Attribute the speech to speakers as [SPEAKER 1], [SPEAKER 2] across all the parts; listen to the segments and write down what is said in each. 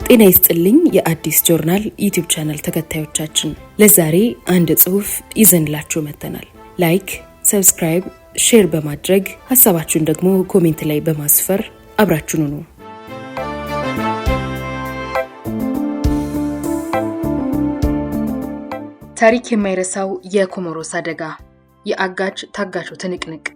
[SPEAKER 1] ጤና ይስጥልኝ የአዲስ ጆርናል ዩቲዩብ ቻናል ተከታዮቻችን፣ ለዛሬ አንድ ጽሑፍ ይዘንላችሁ መጥተናል። ላይክ፣ ሰብስክራይብ፣ ሼር በማድረግ ሐሳባችሁን ደግሞ ኮሜንት ላይ በማስፈር አብራችሁን ሁኑ። ታሪክ የማይረሳው የኮሞሮስ አደጋ፣ የአጋች ታጋቹ ትንቅንቅ።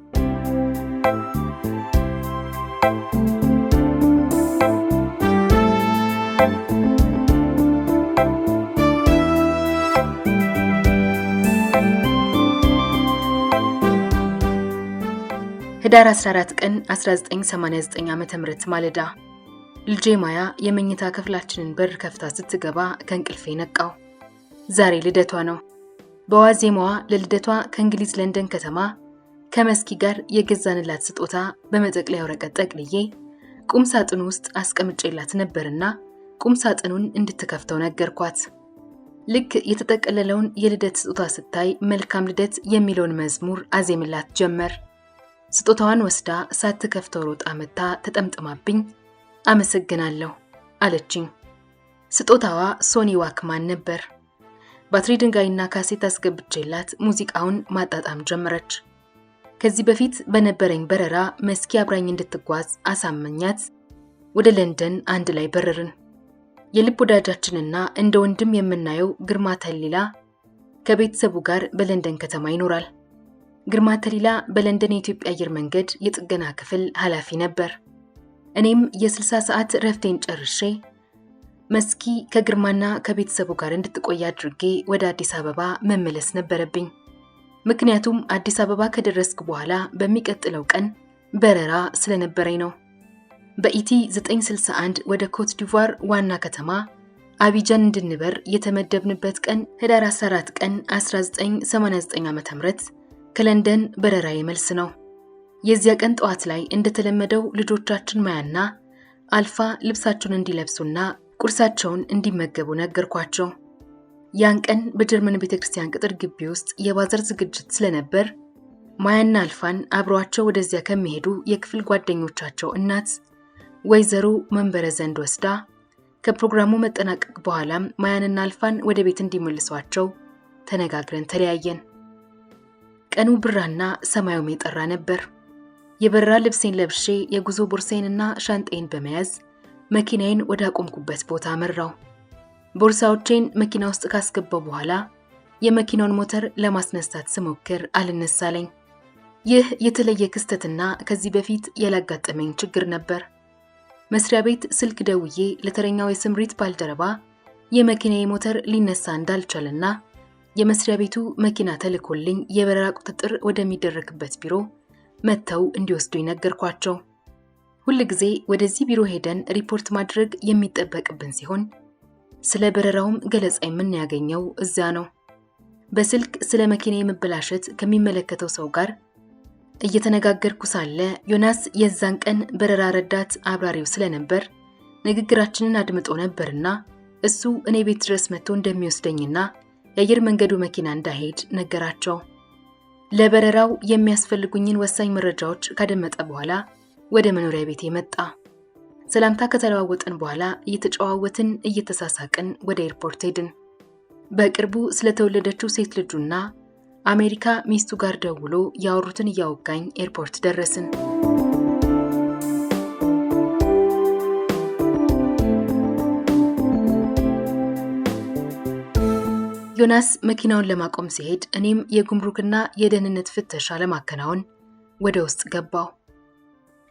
[SPEAKER 1] ህዳር 14 ቀን 1989 ዓ.ም ማለዳ ልጄ ማያ የመኝታ ክፍላችንን በር ከፍታ ስትገባ ከእንቅልፌ ነቃው። ዛሬ ልደቷ ነው። በዋዜማዋ ለልደቷ ከእንግሊዝ ለንደን ከተማ ከመስኪ ጋር የገዛንላት ስጦታ በመጠቅለያ ወረቀት ጠቅልዬ ቁም ሳጥኑ ውስጥ አስቀምጬላት ነበርና ቁም ሳጥኑን እንድትከፍተው ነገርኳት። ልክ የተጠቀለለውን የልደት ስጦታ ስታይ መልካም ልደት የሚለውን መዝሙር አዜምላት ጀመር። ስጦታዋን ወስዳ ሳትከፍተው ሮጣ መታ ተጠምጥማብኝ አመሰግናለሁ አለችኝ። ስጦታዋ ሶኒ ዋክማን ነበር። ባትሪ ድንጋይና ካሴት አስገብቼላት ሙዚቃውን ማጣጣም ጀመረች። ከዚህ በፊት በነበረኝ በረራ መስኪ አብራኝ እንድትጓዝ አሳመኛት። ወደ ለንደን አንድ ላይ በረርን። የልብ ወዳጃችንና እንደ ወንድም የምናየው ግርማ ተሊላ ከቤተሰቡ ጋር በለንደን ከተማ ይኖራል። ግርማ ተሊላ በለንደን የኢትዮጵያ አየር መንገድ የጥገና ክፍል ኃላፊ ነበር። እኔም የ60 ሰዓት ረፍቴን ጨርሼ መስኪ ከግርማና ከቤተሰቡ ጋር እንድትቆይ አድርጌ ወደ አዲስ አበባ መመለስ ነበረብኝ። ምክንያቱም አዲስ አበባ ከደረስኩ በኋላ በሚቀጥለው ቀን በረራ ስለነበረኝ ነው። በኢቲ 961 ወደ ኮት ዲቯር ዋና ከተማ አቢጃን እንድንበር የተመደብንበት ቀን ህዳር 14 ቀን 1989 ዓ.ም ከለንደን በረራ መልስ ነው። የዚያ ቀን ጠዋት ላይ እንደተለመደው ልጆቻችን ማያና አልፋ ልብሳቸውን እንዲለብሱና ቁርሳቸውን እንዲመገቡ ነገርኳቸው። ያን ቀን በጀርመን ቤተክርስቲያን ቅጥር ግቢ ውስጥ የባዛር ዝግጅት ስለነበር ማያና አልፋን አብረዋቸው ወደዚያ ከሚሄዱ የክፍል ጓደኞቻቸው እናት ወይዘሮ መንበረ ዘንድ ወስዳ ከፕሮግራሙ መጠናቀቅ በኋላም ማያንና አልፋን ወደ ቤት እንዲመልሷቸው ተነጋግረን ተለያየን። ቀኑ ብራና ሰማዩም የጠራ ነበር። የበረራ ልብሴን ለብሼ የጉዞ ቦርሳዬንና ሻንጣዬን በመያዝ መኪናዬን ወደ አቆምኩበት ቦታ መራው። ቦርሳዎቼን መኪና ውስጥ ካስገባው በኋላ የመኪናውን ሞተር ለማስነሳት ስሞክር አልነሳለኝ። ይህ የተለየ ክስተትና ከዚህ በፊት ያላጋጠመኝ ችግር ነበር። መስሪያ ቤት ስልክ ደውዬ ለተረኛው የስምሪት ባልደረባ የመኪናዬ ሞተር ሊነሳ እንዳልቻለና የመስሪያ ቤቱ መኪና ተልኮልኝ የበረራ ቁጥጥር ወደሚደረግበት ቢሮ መተው እንዲወስዱኝ ነገርኳቸው። ሁል ጊዜ ወደዚህ ቢሮ ሄደን ሪፖርት ማድረግ የሚጠበቅብን ሲሆን ስለ በረራውም ገለጻ የምናገኘው እዚያ ነው። በስልክ ስለ መኪናዬ መበላሸት ከሚመለከተው ሰው ጋር እየተነጋገርኩ ሳለ ዮናስ የዛን ቀን በረራ ረዳት አብራሪው ስለነበር ንግግራችንን አድምጦ ነበርና እሱ እኔ ቤት ድረስ መጥቶ እንደሚወስደኝና የአየር መንገዱ መኪና እንዳይሄድ ነገራቸው። ለበረራው የሚያስፈልጉኝን ወሳኝ መረጃዎች ካደመጠ በኋላ ወደ መኖሪያ ቤቴ መጣ። ሰላምታ ከተለዋወጥን በኋላ እየተጨዋወትን እየተሳሳቅን ወደ ኤርፖርት ሄድን። በቅርቡ ስለተወለደችው ሴት ልጁና አሜሪካ ሚስቱ ጋር ደውሎ ያወሩትን እያወጋኝ ኤርፖርት ደረስን። ዮናስ መኪናውን ለማቆም ሲሄድ እኔም የጉምሩክና የደህንነት ፍተሻ ለማከናወን ወደ ውስጥ ገባው።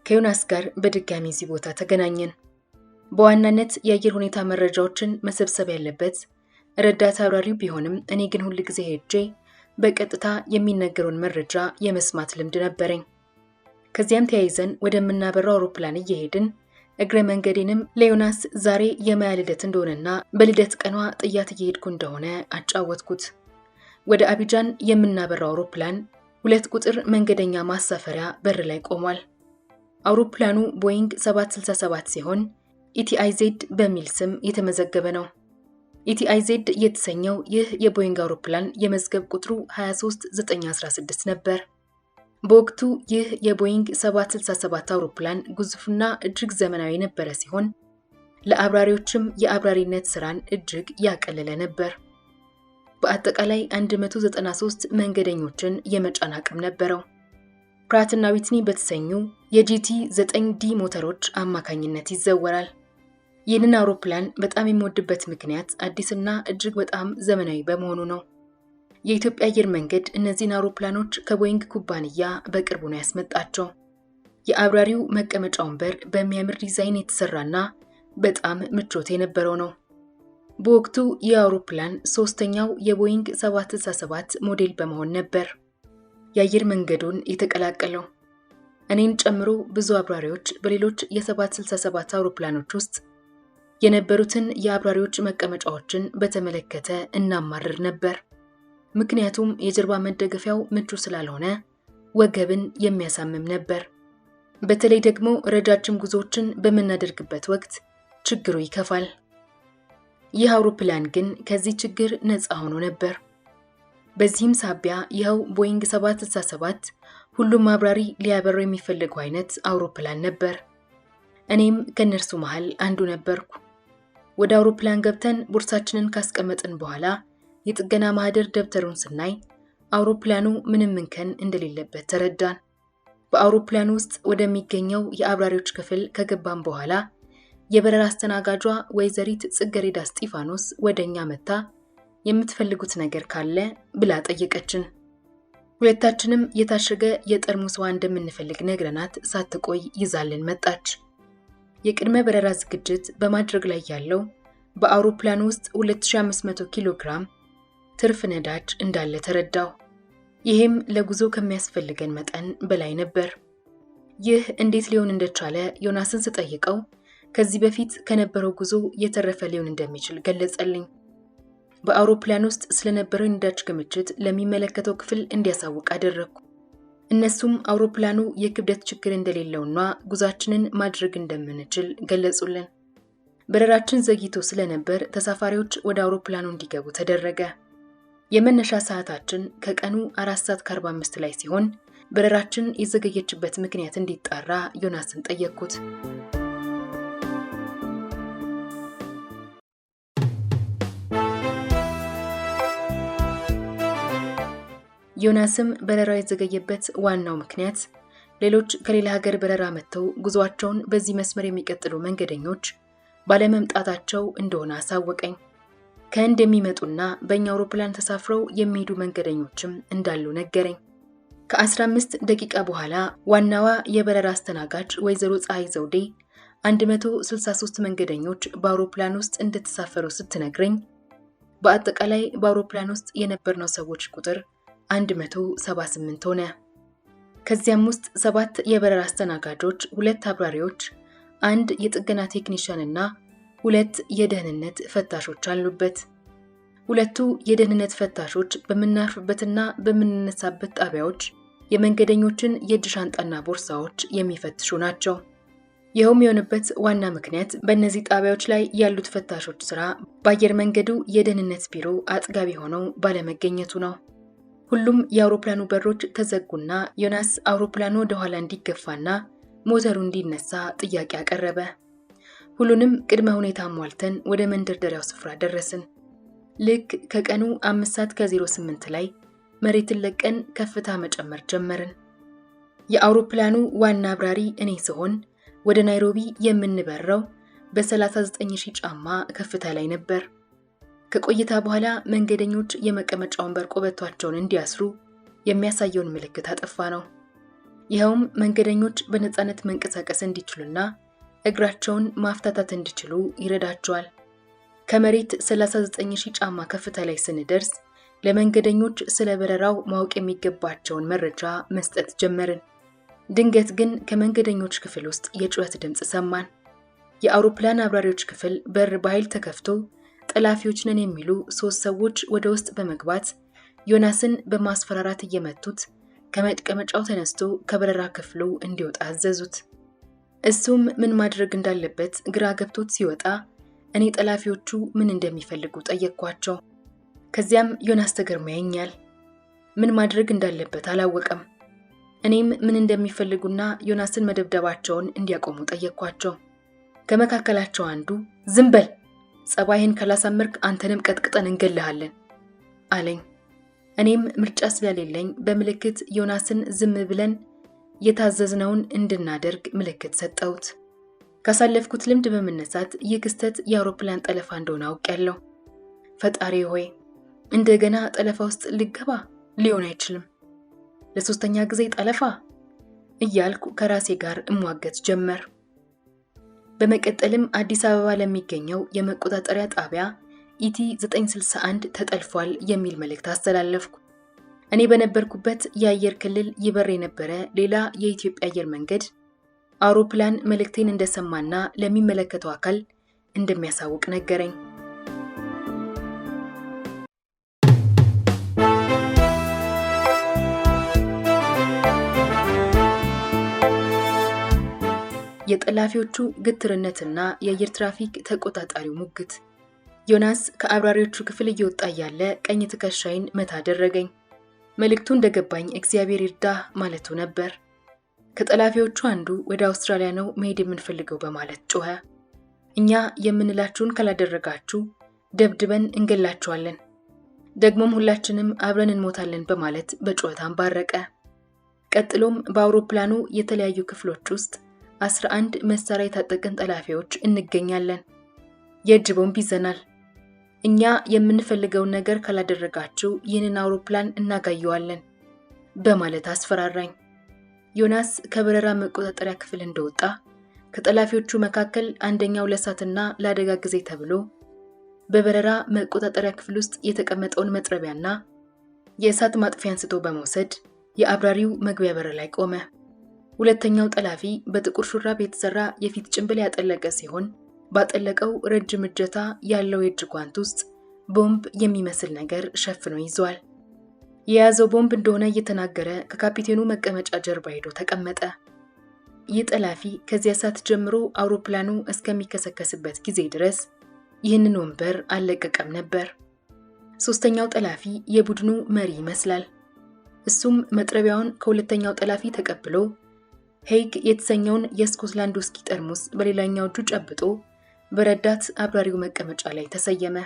[SPEAKER 1] ከዮናስ ጋር በድጋሚ እዚህ ቦታ ተገናኘን። በዋናነት የአየር ሁኔታ መረጃዎችን መሰብሰብ ያለበት ረዳት አብራሪው ቢሆንም እኔ ግን ሁል ጊዜ ሄጄ በቀጥታ የሚነገረውን መረጃ የመስማት ልምድ ነበረኝ። ከዚያም ተያይዘን ወደምናበራው አውሮፕላን እየሄድን እግረ መንገዴንም ለዮናስ ዛሬ የማያ ልደት እንደሆነና በልደት ቀኗ ጥያት እየሄድኩ እንደሆነ አጫወትኩት። ወደ አቢጃን የምናበራው አውሮፕላን 2 ቁጥር መንገደኛ ማሳፈሪያ በር ላይ ቆሟል። አውሮፕላኑ ቦይንግ 767 ሲሆን ኢቲአይዜድ በሚል ስም የተመዘገበ ነው። ኢቲአይዜድ የተሰኘው ይህ የቦይንግ አውሮፕላን የመዝገብ ቁጥሩ 23916 ነበር። በወቅቱ ይህ የቦይንግ 767 አውሮፕላን ግዙፍና እጅግ ዘመናዊ የነበረ ሲሆን ለአብራሪዎችም የአብራሪነት ስራን እጅግ ያቀለለ ነበር። በአጠቃላይ 193 መንገደኞችን የመጫን አቅም ነበረው። ፕራትና ዊትኒ በተሰኙ የጂቲ 9ዲ ሞተሮች አማካኝነት ይዘወራል። ይህንን አውሮፕላን በጣም የሚወድበት ምክንያት አዲስና እጅግ በጣም ዘመናዊ በመሆኑ ነው። የኢትዮጵያ አየር መንገድ እነዚህን አውሮፕላኖች ከቦይንግ ኩባንያ በቅርቡ ነው ያስመጣቸው። የአብራሪው መቀመጫ ወንበር በሚያምር ዲዛይን የተሰራና በጣም ምቾት የነበረው ነው። በወቅቱ የአውሮፕላን ሶስተኛው የቦይንግ 767 ሞዴል በመሆን ነበር የአየር መንገዱን የተቀላቀለው። እኔን ጨምሮ ብዙ አብራሪዎች በሌሎች የ767 አውሮፕላኖች ውስጥ የነበሩትን የአብራሪዎች መቀመጫዎችን በተመለከተ እናማርር ነበር። ምክንያቱም የጀርባ መደገፊያው ምቹ ስላልሆነ ወገብን የሚያሳምም ነበር። በተለይ ደግሞ ረጃጅም ጉዞዎችን በምናደርግበት ወቅት ችግሩ ይከፋል። ይህ አውሮፕላን ግን ከዚህ ችግር ነፃ ሆኖ ነበር። በዚህም ሳቢያ ይኸው ቦይንግ 767 ሁሉም አብራሪ ሊያበረው የሚፈልገው አይነት አውሮፕላን ነበር። እኔም ከነርሱ መሃል አንዱ ነበርኩ። ወደ አውሮፕላን ገብተን ቦርሳችንን ካስቀመጥን በኋላ የጥገና ማህደር ደብተሩን ስናይ አውሮፕላኑ ምንም እንከን እንደሌለበት ተረዳን። በአውሮፕላኑ ውስጥ ወደሚገኘው የአብራሪዎች ክፍል ከገባን በኋላ የበረራ አስተናጋጇ ወይዘሪት ጽጌረዳ እስጢፋኖስ ወደኛ መጣ የምትፈልጉት ነገር ካለ ብላ ጠየቀችን። ሁለታችንም የታሸገ የጠርሙስ ውሃ እንደምንፈልግ ነግረናት ሳትቆይ ይዛልን መጣች። የቅድመ በረራ ዝግጅት በማድረግ ላይ ያለው በአውሮፕላኑ ውስጥ 2500 ኪሎ ግራም ትርፍ ነዳጅ እንዳለ ተረዳው። ይህም ለጉዞ ከሚያስፈልገን መጠን በላይ ነበር። ይህ እንዴት ሊሆን እንደቻለ ዮናስን ስጠይቀው ከዚህ በፊት ከነበረው ጉዞ የተረፈ ሊሆን እንደሚችል ገለጸልኝ። በአውሮፕላን ውስጥ ስለነበረው ነዳጅ ክምችት ለሚመለከተው ክፍል እንዲያሳውቅ አደረግኩ። እነሱም አውሮፕላኑ የክብደት ችግር እንደሌለውና ጉዛችንን ማድረግ እንደምንችል ገለጹልን። በረራችን ዘግይቶ ስለነበር ተሳፋሪዎች ወደ አውሮፕላኑ እንዲገቡ ተደረገ። የመነሻ ሰዓታችን ከቀኑ 4:45 ላይ ሲሆን በረራችን የዘገየችበት ምክንያት እንዲጣራ ዮናስን ጠየቅኩት። ዮናስም በረራው የዘገየበት ዋናው ምክንያት ሌሎች ከሌላ ሀገር በረራ መጥተው ጉዟቸውን በዚህ መስመር የሚቀጥሉ መንገደኞች ባለመምጣታቸው እንደሆነ አሳወቀኝ። ከህንድ የሚመጡና በእኛ አውሮፕላን ተሳፍረው የሚሄዱ መንገደኞችም እንዳሉ ነገረኝ። ከ15 ደቂቃ በኋላ ዋናዋ የበረራ አስተናጋጅ ወይዘሮ ፀሐይ ዘውዴ 163 መንገደኞች በአውሮፕላን ውስጥ እንደተሳፈሩ ስትነግረኝ በአጠቃላይ በአውሮፕላን ውስጥ የነበርነው ሰዎች ቁጥር 178 ሆነ። ከዚያም ውስጥ 7 የበረራ አስተናጋጆች፣ 2 አብራሪዎች፣ 1 የጥገና ቴክኒሻን እና 2 የደህንነት ፈታሾች አሉበት። 2ቱ የደህንነት ፈታሾች በምናርፍበትና በምንነሳበት ጣቢያዎች የመንገደኞችን የእጅ ሻንጣና ቦርሳዎች የሚፈትሹ ናቸው። ይኸውም የሆነበት ዋና ምክንያት በእነዚህ ጣቢያዎች ላይ ያሉት ፈታሾች ስራ በአየር መንገዱ የደህንነት ቢሮ አጥጋቢ ሆነው ባለመገኘቱ ነው። ሁሉም የአውሮፕላኑ በሮች ተዘጉና ዮናስ አውሮፕላኑ ወደ ኋላ እንዲገፋና ሞተሩ እንዲነሳ ጥያቄ አቀረበ። ሁሉንም ቅድመ ሁኔታ ሟልተን ወደ መንደርደሪያው ስፍራ ደረስን። ልክ ከቀኑ 5:08 ላይ መሬትን ለቀን ከፍታ መጨመር ጀመርን። የአውሮፕላኑ ዋና አብራሪ እኔ ስሆን ወደ ናይሮቢ የምንበረው በ39,000 ጫማ ከፍታ ላይ ነበር። ከቆይታ በኋላ መንገደኞች የመቀመጫ ወንበር ቆበቷቸውን እንዲያስሩ የሚያሳየውን ምልክት አጠፋ ነው። ይኸውም መንገደኞች በነፃነት መንቀሳቀስ እንዲችሉና እግራቸውን ማፍታታት እንዲችሉ ይረዳቸዋል። ከመሬት 39,000 ጫማ ከፍታ ላይ ስንደርስ ለመንገደኞች ስለ በረራው ማወቅ የሚገባቸውን መረጃ መስጠት ጀመርን። ድንገት ግን ከመንገደኞች ክፍል ውስጥ የጩኸት ድምፅ ሰማን። የአውሮፕላን አብራሪዎች ክፍል በር በኃይል ተከፍቶ ጠላፊዎች ነን የሚሉ 3 ሰዎች ወደ ውስጥ በመግባት ዮናስን በማስፈራራት እየመቱት ከመቀመጫው ተነስቶ ከበረራ ክፍሉ እንዲወጣ አዘዙት። እሱም ምን ማድረግ እንዳለበት ግራ ገብቶት ሲወጣ እኔ ጠላፊዎቹ ምን እንደሚፈልጉ ጠየቅኳቸው። ከዚያም ዮናስ ተገርሞ ያየኛል። ምን ማድረግ እንዳለበት አላወቀም። እኔም ምን እንደሚፈልጉና ዮናስን መደብደባቸውን እንዲያቆሙ ጠየቅኳቸው። ከመካከላቸው አንዱ ዝም በል፣ ጸባይህን ካላሳመርክ አንተንም ቀጥቅጠን እንገልሃለን አለኝ። እኔም ምርጫ ስለሌለኝ በምልክት ዮናስን ዝም ብለን የታዘዝነውን እንድናደርግ ምልክት ሰጠሁት። ካሳለፍኩት ልምድ በመነሳት ይህ ክስተት የአውሮፕላን ጠለፋ እንደሆነ አውቄያለሁ። ፈጣሪ ሆይ እንደገና ጠለፋ ውስጥ ልገባ ሊሆን አይችልም፣ ለሶስተኛ ጊዜ ጠለፋ እያልኩ ከራሴ ጋር እሟገት ጀመር። በመቀጠልም አዲስ አበባ ለሚገኘው የመቆጣጠሪያ ጣቢያ ኢቲ 961 ተጠልፏል የሚል መልእክት አስተላለፍኩ። እኔ በነበርኩበት የአየር ክልል ይበር የነበረ ሌላ የኢትዮጵያ አየር መንገድ አውሮፕላን መልእክቴን እንደሰማና ለሚመለከተው አካል እንደሚያሳውቅ ነገረኝ። የጠላፊዎቹ ግትርነትና የአየር ትራፊክ ተቆጣጣሪው ሙግት። ዮናስ ከአብራሪዎቹ ክፍል እየወጣ ያለ ቀኝ ትከሻይን መታ አደረገኝ። መልእክቱ እንደገባኝ እግዚአብሔር ይርዳህ ማለቱ ነበር። ከጠላፊዎቹ አንዱ ወደ አውስትራሊያ ነው መሄድ የምንፈልገው በማለት ጮኸ። እኛ የምንላችሁን ካላደረጋችሁ ደብድበን እንገላችኋለን፣ ደግሞም ሁላችንም አብረን እንሞታለን በማለት በጩኸት አንባረቀ። ቀጥሎም በአውሮፕላኑ የተለያዩ ክፍሎች ውስጥ 11 መሳሪያ የታጠቅን ጠላፊዎች እንገኛለን። የእጅ ቦምብ ይዘናል። እኛ የምንፈልገውን ነገር ካላደረጋችሁ ይህንን አውሮፕላን እናጋየዋለን በማለት አስፈራራኝ። ዮናስ ከበረራ መቆጣጠሪያ ክፍል እንደወጣ ከጠላፊዎቹ መካከል አንደኛው ለእሳትና ለአደጋ ጊዜ ተብሎ በበረራ መቆጣጠሪያ ክፍል ውስጥ የተቀመጠውን መጥረቢያና የእሳት ማጥፊያ አንስቶ በመውሰድ የአብራሪው መግቢያ በር ላይ ቆመ። ሁለተኛው ጠላፊ በጥቁር ሹራብ የተሰራ የፊት ጭንብል ያጠለቀ ሲሆን ባጠለቀው ረጅም እጀታ ያለው የእጅ ጓንት ውስጥ ቦምብ የሚመስል ነገር ሸፍኖ ይዟል። የያዘው ቦምብ እንደሆነ እየተናገረ ከካፒቴኑ መቀመጫ ጀርባ ሄዶ ተቀመጠ። ይህ ጠላፊ ከዚያ ሰዓት ጀምሮ አውሮፕላኑ እስከሚከሰከስበት ጊዜ ድረስ ይህንን ወንበር አልለቀቀም ነበር። ሶስተኛው ጠላፊ የቡድኑ መሪ ይመስላል። እሱም መጥረቢያውን ከሁለተኛው ጠላፊ ተቀብሎ ሄግ የተሰኘውን የስኮትላንድ ውስኪ ጠርሙስ በሌላኛው እጁ ጨብጦ በረዳት አብራሪው መቀመጫ ላይ ተሰየመ።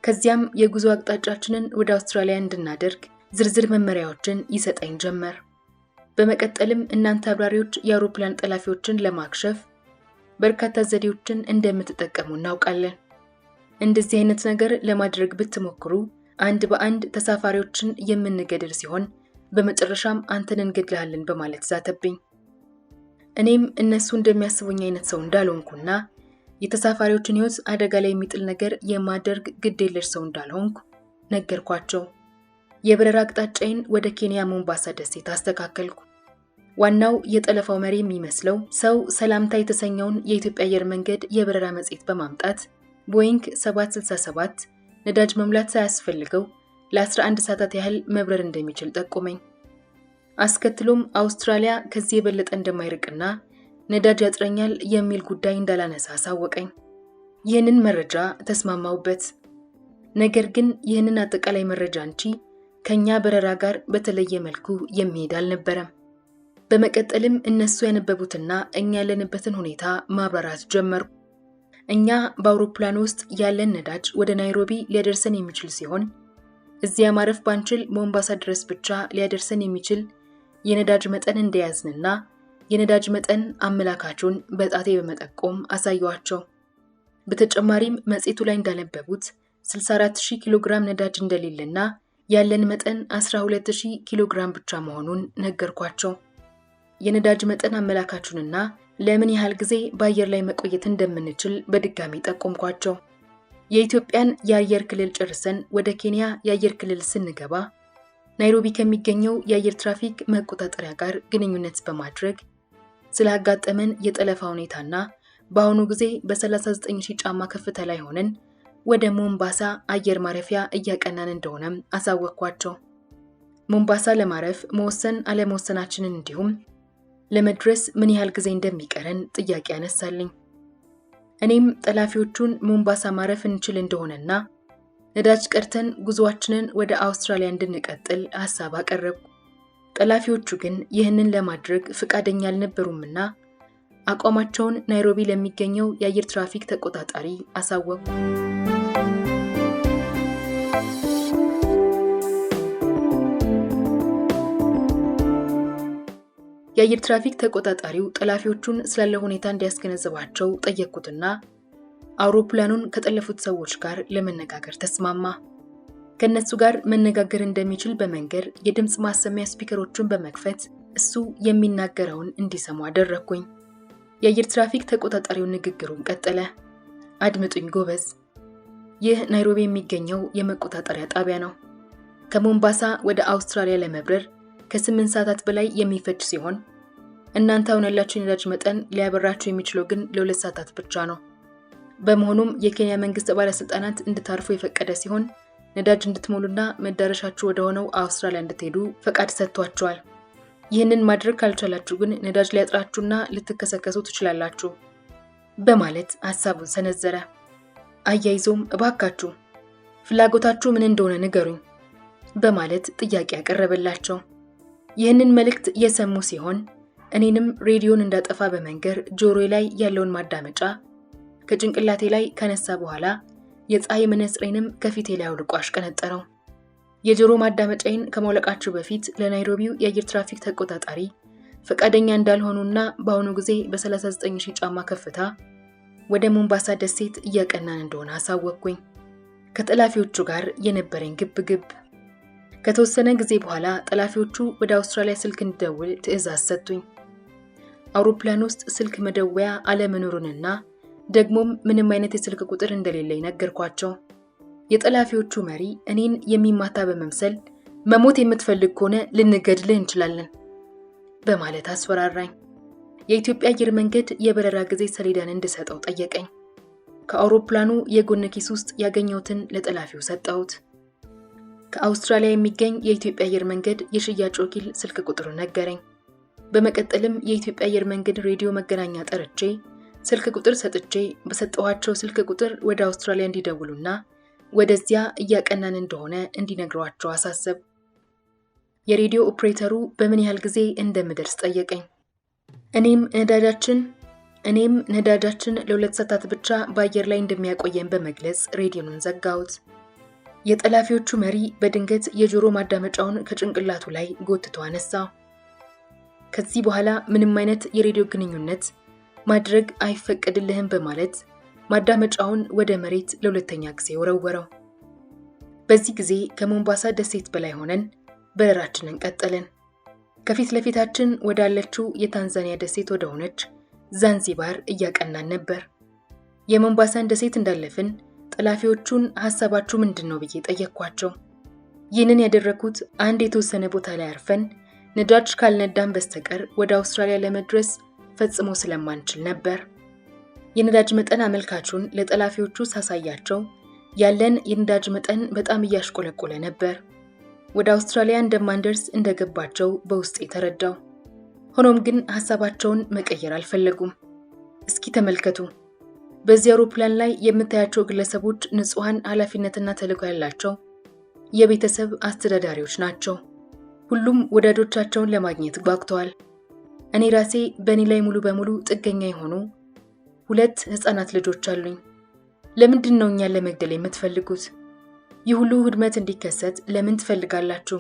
[SPEAKER 1] ከዚያም የጉዞ አቅጣጫችንን ወደ አውስትራሊያ እንድናደርግ ዝርዝር መመሪያዎችን ይሰጠኝ ጀመር። በመቀጠልም እናንተ አብራሪዎች የአውሮፕላን ጠላፊዎችን ለማክሸፍ በርካታ ዘዴዎችን እንደምትጠቀሙ እናውቃለን። እንደዚህ አይነት ነገር ለማድረግ ብትሞክሩ አንድ በአንድ ተሳፋሪዎችን የምንገድል ሲሆን በመጨረሻም አንተን እንገድልሃለን በማለት ዛተብኝ። እኔም እነሱ እንደሚያስቡኝ አይነት ሰው እንዳልሆንኩና የተሳፋሪዎችን ሕይወት አደጋ ላይ የሚጥል ነገር የማደርግ ግዴለሽ ሰው እንዳልሆንኩ ነገርኳቸው። የበረራ አቅጣጫዬን ወደ ኬንያ ሞምባሳ ደሴት አስተካከልኩ። ዋናው የጠለፋው መሪ የሚመስለው ሰው ሰላምታ የተሰኘውን የኢትዮጵያ አየር መንገድ የበረራ መጽሔት በማምጣት ቦይንግ 767 ነዳጅ መሙላት ሳያስፈልገው ለ11 ሰዓታት ያህል መብረር እንደሚችል ጠቆመኝ። አስከትሎም አውስትራሊያ ከዚህ የበለጠ እንደማይርቅና ነዳጅ ያጥረኛል የሚል ጉዳይ እንዳላነሳ አሳወቀኝ። ይህንን መረጃ ተስማማውበት። ነገር ግን ይህንን አጠቃላይ መረጃ እንጂ ከኛ በረራ ጋር በተለየ መልኩ የሚሄድ አልነበረም። በመቀጠልም እነሱ ያነበቡትና እኛ ያለንበትን ሁኔታ ማብራራት ጀመርኩ። እኛ በአውሮፕላን ውስጥ ያለን ነዳጅ ወደ ናይሮቢ ሊያደርሰን የሚችል ሲሆን እዚያ ማረፍ ባንችል ሞምባሳ ድረስ ብቻ ሊያደርሰን የሚችል የነዳጅ መጠን እንደያዝንና የነዳጅ መጠን አመላካቹን በጣቴ በመጠቆም አሳየዋቸው። በተጨማሪም መጽሔቱ ላይ እንዳነበቡት 64000 ኪሎ ግራም ነዳጅ እንደሌለና ያለን መጠን 12000 ኪሎ ግራም ብቻ መሆኑን ነገርኳቸው። የነዳጅ መጠን አመላካቹንና ለምን ያህል ጊዜ በአየር ላይ መቆየት እንደምንችል በድጋሚ ጠቆምኳቸው። የኢትዮጵያን የአየር ክልል ጨርሰን ወደ ኬንያ የአየር ክልል ስንገባ ናይሮቢ ከሚገኘው የአየር ትራፊክ መቆጣጠሪያ ጋር ግንኙነት በማድረግ ስላጋጠመን የጠለፋ ሁኔታና በአሁኑ ጊዜ በ39000 ጫማ ከፍታ ላይ ሆነን ወደ ሞምባሳ አየር ማረፊያ እያቀናን እንደሆነም አሳወቅኳቸው። ሞምባሳ ለማረፍ መወሰን አለመወሰናችንን እንዲሁም ለመድረስ ምን ያህል ጊዜ እንደሚቀረን ጥያቄ አነሳልኝ። እኔም ጠላፊዎቹን ሞምባሳ ማረፍ እንችል እንደሆነና ነዳጅ ቀርተን ጉዞአችንን ወደ አውስትራሊያ እንድንቀጥል ሐሳብ አቀረብኩ። ጠላፊዎቹ ግን ይህንን ለማድረግ ፍቃደኛ አልነበሩምና አቋማቸውን ናይሮቢ ለሚገኘው የአየር ትራፊክ ተቆጣጣሪ አሳወቁ። የአየር ትራፊክ ተቆጣጣሪው ጠላፊዎቹን ስላለ ሁኔታ እንዲያስገነዝባቸው ጠየቁትና አውሮፕላኑን ከጠለፉት ሰዎች ጋር ለመነጋገር ተስማማ። ከነሱ ጋር መነጋገር እንደሚችል በመንገር የድምጽ ማሰሚያ ስፒከሮቹን በመክፈት እሱ የሚናገረውን እንዲሰሙ አደረኩኝ። የአየር ትራፊክ ተቆጣጣሪው ንግግሩን ቀጠለ። አድምጡኝ ጎበዝ። ይህ ናይሮቢ የሚገኘው የመቆጣጠሪያ ጣቢያ ነው። ከሞምባሳ ወደ አውስትራሊያ ለመብረር ከ8 ሰዓታት በላይ የሚፈጅ ሲሆን እናንተ አሁን ያላችሁ የነዳጅ መጠን ሊያበራችሁ የሚችለው ግን ለ2 ሰዓታት ብቻ ነው። በመሆኑም የኬንያ መንግስት ባለስልጣናት እንድታርፉ የፈቀደ ሲሆን ነዳጅ እንድትሞሉና መዳረሻችሁ ወደ ሆነው አውስትራሊያ እንድትሄዱ ፈቃድ ሰጥቷቸዋል። ይህንን ማድረግ ካልቻላችሁ ግን ነዳጅ ሊያጥራችሁና ልትከሰከሱ ትችላላችሁ በማለት ሐሳቡን ሰነዘረ። አያይዞም እባካችሁ ፍላጎታችሁ ምን እንደሆነ ንገሩኝ በማለት ጥያቄ ያቀረበላቸው። ይህንን መልእክት የሰሙ ሲሆን እኔንም ሬዲዮን እንዳጠፋ በመንገር ጆሮዬ ላይ ያለውን ማዳመጫ ከጭንቅላቴ ላይ ከነሳ በኋላ የፀሐይ መነጽሬንም ከፊቴ ላይ አውልቆ አሽቀነጠረው። የጆሮ ማዳመጫዬን ከመውለቃቸው በፊት ለናይሮቢው የአየር ትራፊክ ተቆጣጣሪ ፈቃደኛ እንዳልሆኑና በአሁኑ ጊዜ በ39,000 ጫማ ከፍታ ወደ ሞምባሳ ደሴት እያቀናን እንደሆነ አሳወቅኩኝ። ከጠላፊዎቹ ጋር የነበረኝ ግብግብ ከተወሰነ ጊዜ በኋላ ጠላፊዎቹ ወደ አውስትራሊያ ስልክ እንድደውል ትዕዛዝ ሰጡኝ። አውሮፕላን ውስጥ ስልክ መደወያ አለመኖሩንና ደግሞም ምንም አይነት የስልክ ቁጥር እንደሌለኝ ነገርኳቸው። የጠላፊዎቹ መሪ እኔን የሚማታ በመምሰል መሞት የምትፈልግ ከሆነ ልንገድልህ እንችላለን በማለት አስፈራራኝ። የኢትዮጵያ አየር መንገድ የበረራ ጊዜ ሰሌዳን እንድሰጠው ጠየቀኝ። ከአውሮፕላኑ የጎን ኪስ ውስጥ ያገኘሁትን ለጠላፊው ሰጠሁት። ከአውስትራሊያ የሚገኝ የኢትዮጵያ አየር መንገድ የሽያጭ ወኪል ስልክ ቁጥሩን ነገረኝ። በመቀጠልም የኢትዮጵያ አየር መንገድ ሬዲዮ መገናኛ ጠርቼ ስልክ ቁጥር ሰጥቼ በሰጠኋቸው ስልክ ቁጥር ወደ አውስትራሊያ እንዲደውሉና ወደዚያ እያቀናን እንደሆነ እንዲነግሯቸው አሳሰብ። የሬዲዮ ኦፕሬተሩ በምን ያህል ጊዜ እንደምደርስ ጠየቀኝ። እኔም ነዳጃችን ለ2 ሰዓታት ብቻ በአየር ላይ እንደሚያቆየን በመግለጽ ሬዲዮኑን ዘጋሁት። የጠላፊዎቹ መሪ በድንገት የጆሮ ማዳመጫውን ከጭንቅላቱ ላይ ጎትቶ አነሳ። ከዚህ በኋላ ምንም አይነት የሬዲዮ ግንኙነት ማድረግ አይፈቀድልህም በማለት ማዳመጫውን ወደ መሬት ለሁለተኛ ጊዜ ወረወረው። በዚህ ጊዜ ከሞምባሳ ደሴት በላይ ሆነን በረራችንን ቀጠልን። ከፊት ለፊታችን ወዳለችው የታንዛኒያ ደሴት ወደ ሆነች ዛንዚባር እያቀናን ነበር። የሞምባሳን ደሴት እንዳለፍን ጠላፊዎቹን ሐሳባችሁ ምንድነው ብዬ ጠየቅኳቸው። ይህንን ያደረኩት አንድ የተወሰነ ቦታ ላይ አርፈን ነዳጅ ካልነዳን በስተቀር ወደ አውስትራሊያ ለመድረስ ፈጽሞ ስለማንችል ነበር። የነዳጅ መጠን አመልካቹን ለጠላፊዎቹ ሳሳያቸው ያለን የነዳጅ መጠን በጣም እያሽቆለቆለ ነበር። ወደ አውስትራሊያ እንደማንደርስ እንደገባቸው በውስጤ ተረዳው። ሆኖም ግን ሐሳባቸውን መቀየር አልፈለጉም። እስኪ ተመልከቱ፣ በዚህ አውሮፕላን ላይ የምታያቸው ግለሰቦች ንጹሃን ኃላፊነትና ተልዕኮ ያላቸው የቤተሰብ አስተዳዳሪዎች ናቸው። ሁሉም ወዳጆቻቸውን ለማግኘት ጓጉተዋል። እኔ ራሴ በእኔ ላይ ሙሉ በሙሉ ጥገኛ የሆኑ 2 ህፃናት ልጆች አሉኝ። ለምንድን ነው እኛን ለመግደል የምትፈልጉት? ይህ ሁሉ ውድመት እንዲከሰት ለምን ትፈልጋላችሁ?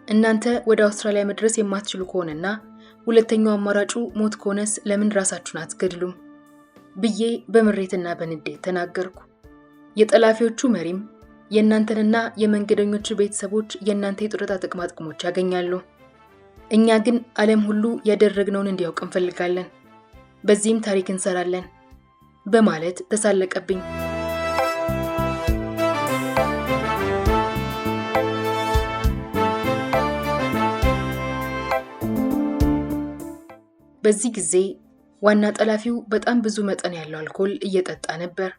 [SPEAKER 1] እናንተ ወደ አውስትራሊያ መድረስ የማትችሉ ከሆነና ሁለተኛው አማራጩ ሞት ከሆነስ ለምን ራሳችሁን አትገድሉም? ብዬ በምሬትና በንዴት ተናገርኩ። የጠላፊዎቹ መሪም የእናንተንና የመንገደኞቹ ቤተሰቦች የእናንተ የጡረታ ጥቅማ ጥቅሞች ያገኛሉ። እኛ ግን ዓለም ሁሉ ያደረግነውን እንዲያውቅ እንፈልጋለን። በዚህም ታሪክ እንሰራለን በማለት ተሳለቀብኝ። በዚህ ጊዜ ዋና ጠላፊው በጣም ብዙ መጠን ያለው አልኮል እየጠጣ ነበር።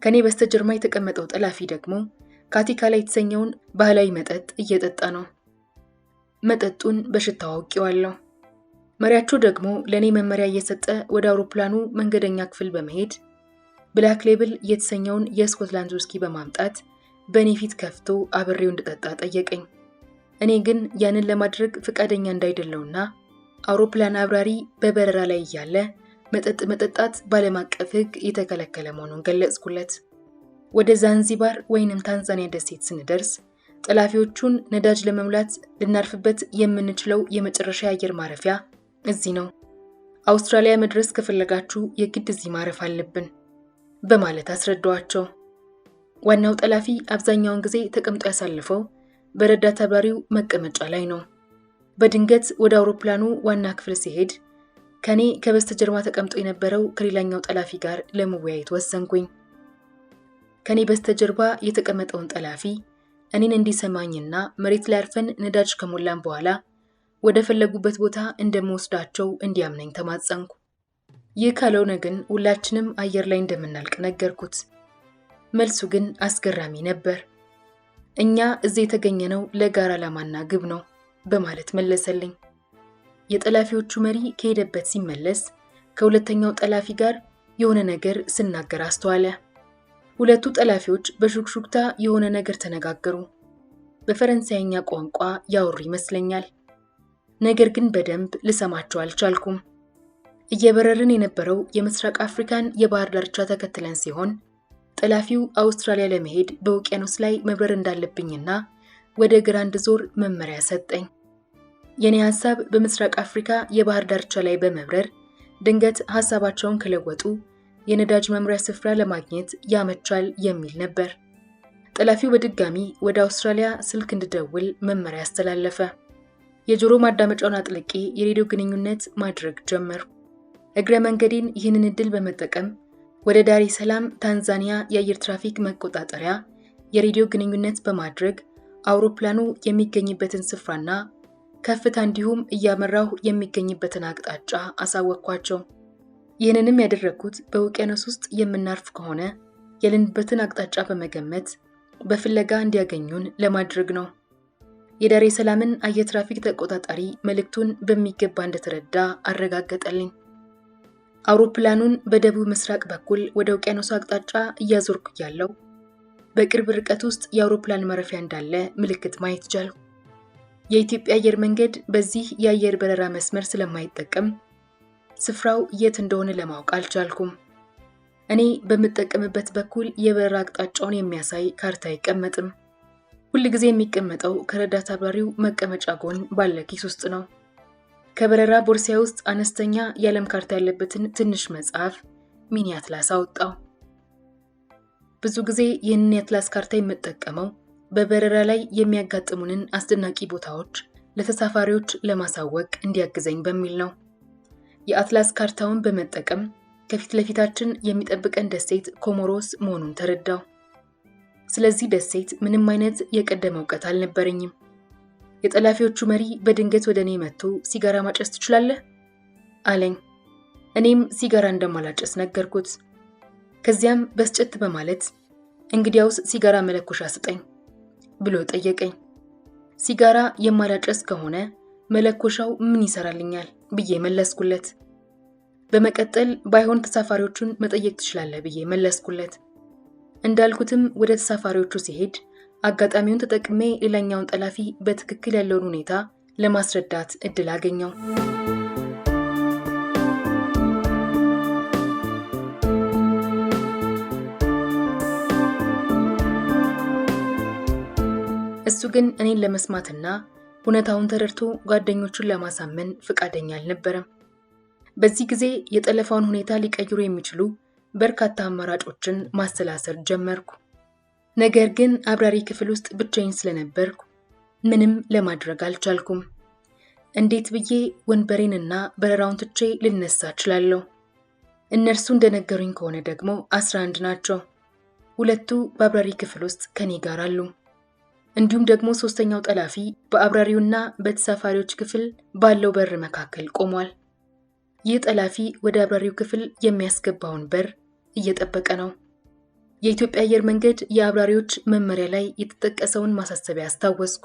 [SPEAKER 1] ከኔ በስተጀርባ የተቀመጠው ጠላፊ ደግሞ ካቲካላ የተሰኘውን ባህላዊ መጠጥ እየጠጣ ነው። መጠጡን በሽታው አውቄዋለሁ። መሪያቸው ደግሞ ለኔ መመሪያ እየሰጠ ወደ አውሮፕላኑ መንገደኛ ክፍል በመሄድ ብላክ ሌብል የተሰኘውን የስኮትላንድ ውስኪ በማምጣት በኔ ፊት ከፍቶ አብሬው እንድጠጣ ጠየቀኝ። እኔ ግን ያንን ለማድረግ ፈቃደኛ እንዳይደለውና አውሮፕላን አብራሪ በበረራ ላይ እያለ መጠጥ መጠጣት በዓለም አቀፍ ሕግ የተከለከለ መሆኑን ገለጽኩለት። ወደ ዛንዚባር ወይንም ታንዛኒያ ደሴት ስንደርስ ጠላፊዎቹን ነዳጅ ለመሙላት ልናርፍበት የምንችለው የመጨረሻ አየር ማረፊያ እዚህ ነው። አውስትራሊያ መድረስ ከፈለጋችሁ የግድ እዚህ ማረፍ አለብን በማለት አስረዳዋቸው። ዋናው ጠላፊ አብዛኛውን ጊዜ ተቀምጦ ያሳልፈው በረዳት አብራሪው መቀመጫ ላይ ነው። በድንገት ወደ አውሮፕላኑ ዋና ክፍል ሲሄድ ከኔ ከበስተጀርባ ተቀምጦ የነበረው ከሌላኛው ጠላፊ ጋር ለመወያየት ወሰንኩኝ። ከኔ በስተጀርባ የተቀመጠውን ጠላፊ እኔን እንዲሰማኝና መሬት ላይ አርፈን ነዳጅ ከሞላን በኋላ ወደ ፈለጉበት ቦታ እንደምወስዳቸው እንዲያምነኝ ተማጸንኩ። ይህ ካልሆነ ግን ሁላችንም አየር ላይ እንደምናልቅ ነገርኩት። መልሱ ግን አስገራሚ ነበር። እኛ እዚህ የተገኘነው ለጋራ ዓላማና ግብ ነው በማለት መለሰልኝ። የጠላፊዎቹ መሪ ከሄደበት ሲመለስ ከሁለተኛው ጠላፊ ጋር የሆነ ነገር ስናገር አስተዋለ። ሁለቱ ጠላፊዎች በሹክሹክታ የሆነ ነገር ተነጋገሩ። በፈረንሳይኛ ቋንቋ ያወሩ ይመስለኛል። ነገር ግን በደንብ ልሰማቸው አልቻልኩም። እየበረርን የነበረው የምስራቅ አፍሪካን የባህር ዳርቻ ተከትለን ሲሆን ጠላፊው አውስትራሊያ ለመሄድ በውቅያኖስ ላይ መብረር እንዳለብኝና ወደ ግራ እንድዞር መመሪያ ሰጠኝ። የኔ ሐሳብ በምስራቅ አፍሪካ የባህር ዳርቻ ላይ በመብረር ድንገት ሐሳባቸውን ከለወጡ የነዳጅ መምሪያ ስፍራ ለማግኘት ያመቻል የሚል ነበር። ጠላፊው በድጋሚ ወደ አውስትራሊያ ስልክ እንድደውል መመሪያ አስተላለፈ። የጆሮ ማዳመጫውን አጥልቄ የሬዲዮ ግንኙነት ማድረግ ጀመርኩ። እግረ መንገዴን ይህንን እድል በመጠቀም ወደ ዳሬ ሰላም ታንዛኒያ የአየር ትራፊክ መቆጣጠሪያ የሬዲዮ ግንኙነት በማድረግ አውሮፕላኑ የሚገኝበትን ስፍራና ከፍታ እንዲሁም እያመራሁ የሚገኝበትን አቅጣጫ አሳወቅኳቸው። ይህንንም ያደረግኩት በውቅያኖስ ውስጥ የምናርፍ ከሆነ ያለንበትን አቅጣጫ በመገመት በፍለጋ እንዲያገኙን ለማድረግ ነው። የዳሬ ሰላምን አየር ትራፊክ ተቆጣጣሪ መልእክቱን በሚገባ እንደተረዳ አረጋገጠልኝ። አውሮፕላኑን በደቡብ ምስራቅ በኩል ወደ ውቅያኖስ አቅጣጫ እያዞርኩ ያለው በቅርብ ርቀት ውስጥ የአውሮፕላን ማረፊያ እንዳለ ምልክት ማየት ቻልኩ። የኢትዮጵያ አየር መንገድ በዚህ የአየር በረራ መስመር ስለማይጠቀም ስፍራው የት እንደሆነ ለማወቅ አልቻልኩም። እኔ በምጠቀምበት በኩል የበረራ አቅጣጫውን የሚያሳይ ካርታ አይቀመጥም። ሁልጊዜ የሚቀመጠው ከረዳት አብራሪው መቀመጫ ጎን ባለ ኪስ ውስጥ ነው። ከበረራ ቦርሳዬ ውስጥ አነስተኛ የዓለም ካርታ ያለበትን ትንሽ መጽሐፍ ሚኒ አትላስ አወጣው። ብዙ ጊዜ ይህንን የአትላስ ካርታ የምጠቀመው በበረራ ላይ የሚያጋጥሙንን አስደናቂ ቦታዎች ለተሳፋሪዎች ለማሳወቅ እንዲያግዘኝ በሚል ነው። የአትላስ ካርታውን በመጠቀም ከፊት ለፊታችን የሚጠብቀን ደሴት ኮሞሮስ መሆኑን ተረዳው። ስለዚህ ደሴት ምንም አይነት የቀደመ እውቀት አልነበረኝም። የጠላፊዎቹ መሪ በድንገት ወደ እኔ መጥቶ ሲጋራ ማጨስ ትችላለህ አለኝ። እኔም ሲጋራ እንደማላጨስ ነገርኩት። ከዚያም በስጨት በማለት እንግዲያውስ ሲጋራ መለኮሻ ስጠኝ ብሎ ጠየቀኝ። ሲጋራ የማላጨስ ከሆነ መለኮሻው ምን ይሰራልኛል ብዬ መለስኩለት። በመቀጠል ባይሆን ተሳፋሪዎቹን መጠየቅ ትችላለህ ብዬ መለስኩለት። እንዳልኩትም ወደ ተሳፋሪዎቹ ሲሄድ አጋጣሚውን ተጠቅሜ ሌላኛውን ጠላፊ በትክክል ያለውን ሁኔታ ለማስረዳት እድል አገኘው። እሱ ግን እኔን ለመስማትና ሁኔታውን ተረድቶ ጓደኞቹን ለማሳመን ፈቃደኛ አልነበረም። በዚህ ጊዜ የጠለፋውን ሁኔታ ሊቀይሩ የሚችሉ በርካታ አማራጮችን ማሰላሰል ጀመርኩ። ነገር ግን አብራሪ ክፍል ውስጥ ብቻዬን ስለነበርኩ ምንም ለማድረግ አልቻልኩም። እንዴት ብዬ ወንበሬንና በረራውን ትቼ ልነሳ እችላለሁ? እነርሱ እንደነገሩኝ ከሆነ ደግሞ 11 ናቸው። 2 በአብራሪ ክፍል ውስጥ ከኔ ጋር አሉ። እንዲሁም ደግሞ ሶስተኛው ጠላፊ በአብራሪውና በተሳፋሪዎች ክፍል ባለው በር መካከል ቆሟል። ይህ ጠላፊ ወደ አብራሪው ክፍል የሚያስገባውን በር እየጠበቀ ነው። የኢትዮጵያ አየር መንገድ የአብራሪዎች መመሪያ ላይ የተጠቀሰውን ማሳሰቢያ አስታወስኩ።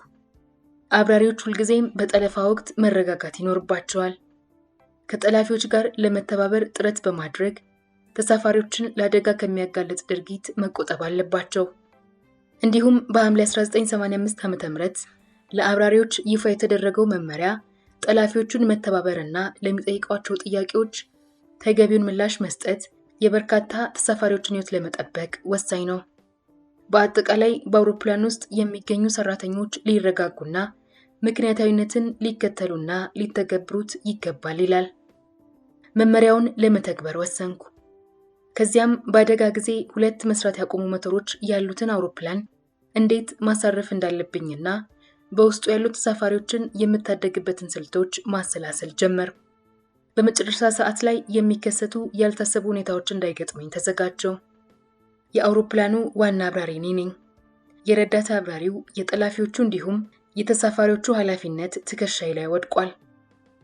[SPEAKER 1] አብራሪዎች ሁልጊዜም በጠለፋ ወቅት መረጋጋት ይኖርባቸዋል። ከጠላፊዎች ጋር ለመተባበር ጥረት በማድረግ ተሳፋሪዎችን ለአደጋ ከሚያጋልጥ ድርጊት መቆጠብ አለባቸው። እንዲሁም በሐምሌ 1985 ዓ.ም ለአብራሪዎች ይፋ የተደረገው መመሪያ ጠላፊዎቹን መተባበርና ለሚጠይቋቸው ጥያቄዎች ተገቢውን ምላሽ መስጠት የበርካታ ተሳፋሪዎችን ሕይወት ለመጠበቅ ወሳኝ ነው። በአጠቃላይ በአውሮፕላን ውስጥ የሚገኙ ሰራተኞች ሊረጋጉና ምክንያታዊነትን ሊከተሉና ሊተገብሩት ይገባል ይላል። መመሪያውን ለመተግበር ወሰንኩ። ከዚያም በአደጋ ጊዜ 2 መስራት ያቆሙ ሞተሮች ያሉትን አውሮፕላን እንዴት ማሳረፍ እንዳለብኝና በውስጡ ያሉ ተሳፋሪዎችን የምታደግበትን ስልቶች ማሰላሰል ጀመር። በመጨረሻ ሰዓት ላይ የሚከሰቱ ያልታሰቡ ሁኔታዎች እንዳይገጥመኝ ተዘጋጀው። የአውሮፕላኑ ዋና አብራሪ እኔ ነኝ። የረዳት አብራሪው፣ የጠላፊዎቹ እንዲሁም የተሳፋሪዎቹ ኃላፊነት ትከሻዬ ላይ ወድቋል።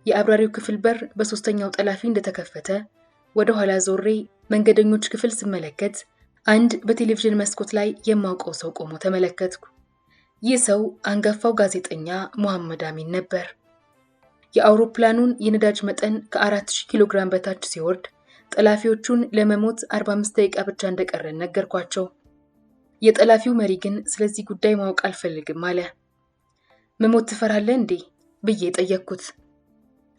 [SPEAKER 1] የአብራሪው ክፍል በር በሶስተኛው ጠላፊ እንደተከፈተ ወደ ኋላ ዞሬ መንገደኞች ክፍል ስመለከት አንድ በቴሌቪዥን መስኮት ላይ የማውቀው ሰው ቆሞ ተመለከትኩ። ይህ ሰው አንጋፋው ጋዜጠኛ መሐመድ አሚን ነበር። የአውሮፕላኑን የነዳጅ መጠን ከ4000 ኪሎ ግራም በታች ሲወርድ ጠላፊዎቹን ለመሞት 45 ደቂቃ ብቻ እንደቀረን ነገርኳቸው። የጠላፊው መሪ ግን ስለዚህ ጉዳይ ማወቅ አልፈልግም አለ። መሞት ትፈራለህ እንዴ ብዬ ጠየቅኩት።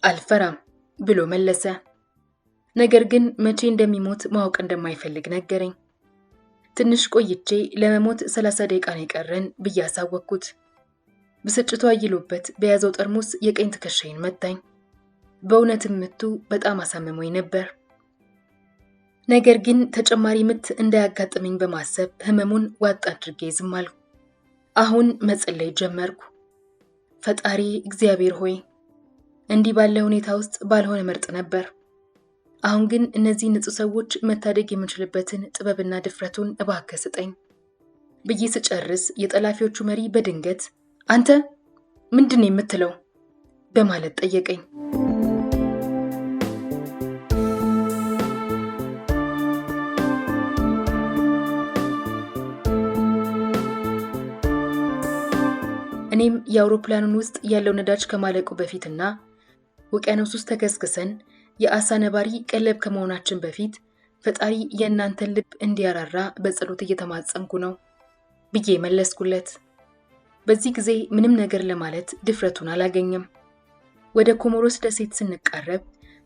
[SPEAKER 1] አልፈራም ብሎ መለሰ። ነገር ግን መቼ እንደሚሞት ማወቅ እንደማይፈልግ ነገረኝ። ትንሽ ቆይቼ ለመሞት 30 ደቂቃ ነው የቀረን ብዬ አሳወቅኩት። ብስጭቱ አይሎበት በያዘው ጠርሙስ የቀኝ ትከሻዬን መታኝ። በእውነትም ምቱ በጣም አሳምሞኝ ነበር። ነገር ግን ተጨማሪ ምት እንዳያጋጥመኝ በማሰብ ህመሙን ዋጥ አድርጌ ዝም አልኩ። አሁን መጸለይ ጀመርኩ። ፈጣሪ እግዚአብሔር ሆይ እንዲህ ባለ ሁኔታ ውስጥ ባልሆነ መርጥ ነበር። አሁን ግን እነዚህ ንጹህ ሰዎች መታደግ የምንችልበትን ጥበብና ድፍረቱን እባክህ ስጠኝ ብዬ ስጨርስ የጠላፊዎቹ መሪ በድንገት አንተ ምንድን የምትለው በማለት ጠየቀኝ። እኔም የአውሮፕላኑን ውስጥ ያለው ነዳጅ ከማለቁ በፊትና ውቅያኖስ ውስጥ ተከስክሰን የአሳ ነባሪ ቀለብ ከመሆናችን በፊት ፈጣሪ የእናንተን ልብ እንዲያራራ በጸሎት እየተማጸንኩ ነው ብዬ መለስኩለት። በዚህ ጊዜ ምንም ነገር ለማለት ድፍረቱን አላገኘም። ወደ ኮሞሮስ ደሴት ስንቃረብ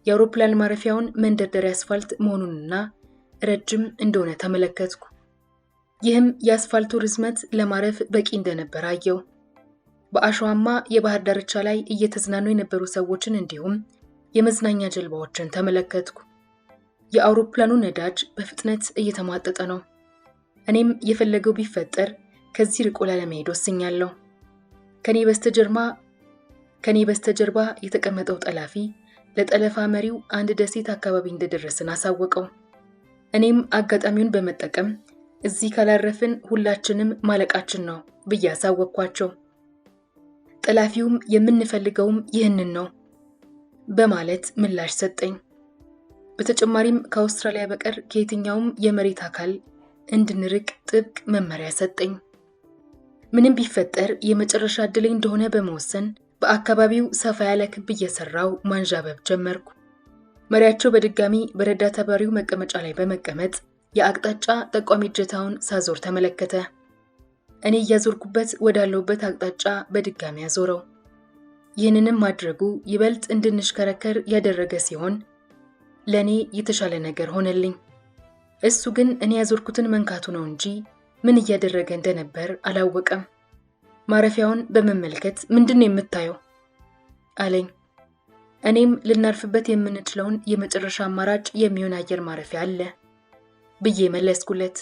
[SPEAKER 1] የአውሮፕላን ማረፊያውን መንደርደሪያ አስፋልት መሆኑንና ረጅም እንደሆነ ተመለከትኩ። ይህም የአስፋልቱ ርዝመት ለማረፍ በቂ እንደነበር አየው። በአሸዋማ የባህር ዳርቻ ላይ እየተዝናኑ የነበሩ ሰዎችን እንዲሁም የመዝናኛ ጀልባዎችን ተመለከትኩ። የአውሮፕላኑ ነዳጅ በፍጥነት እየተሟጠጠ ነው። እኔም የፈለገው ቢፈጠር ከዚህ ርቆ ላለመሄድ ወስኛለሁ። ከኔ በስተጀርባ የተቀመጠው ጠላፊ ለጠለፋ መሪው አንድ ደሴት አካባቢ እንደደረስን አሳወቀው። እኔም አጋጣሚውን በመጠቀም እዚህ ካላረፍን ሁላችንም ማለቃችን ነው ብዬ አሳወቅኳቸው። ጠላፊውም የምንፈልገውም ይህንን ነው በማለት ምላሽ ሰጠኝ። በተጨማሪም ከአውስትራሊያ በቀር ከየትኛውም የመሬት አካል እንድንርቅ ጥብቅ መመሪያ ሰጠኝ። ምንም ቢፈጠር የመጨረሻ ዕድሌ እንደሆነ በመወሰን በአካባቢው ሰፋ ያለ ክብ እየሰራው ማንዣበብ ጀመርኩ። መሪያቸው በድጋሚ በረዳት አብራሪው መቀመጫ ላይ በመቀመጥ የአቅጣጫ ጠቋሚ እጀታውን ሳዞር ተመለከተ። እኔ እያዞርኩበት ወዳለውበት አቅጣጫ በድጋሚ ያዞረው። ይህንንም ማድረጉ ይበልጥ እንድንሽከረከር ያደረገ ሲሆን ለኔ የተሻለ ነገር ሆነልኝ። እሱ ግን እኔ ያዞርኩትን መንካቱ ነው እንጂ ምን እያደረገ እንደነበር አላወቀም። ማረፊያውን በመመልከት ምንድነው የምታየው አለኝ። እኔም ልናርፍበት የምንችለውን የመጨረሻ አማራጭ የሚሆን አየር ማረፊያ አለ ብዬ መለስኩለት።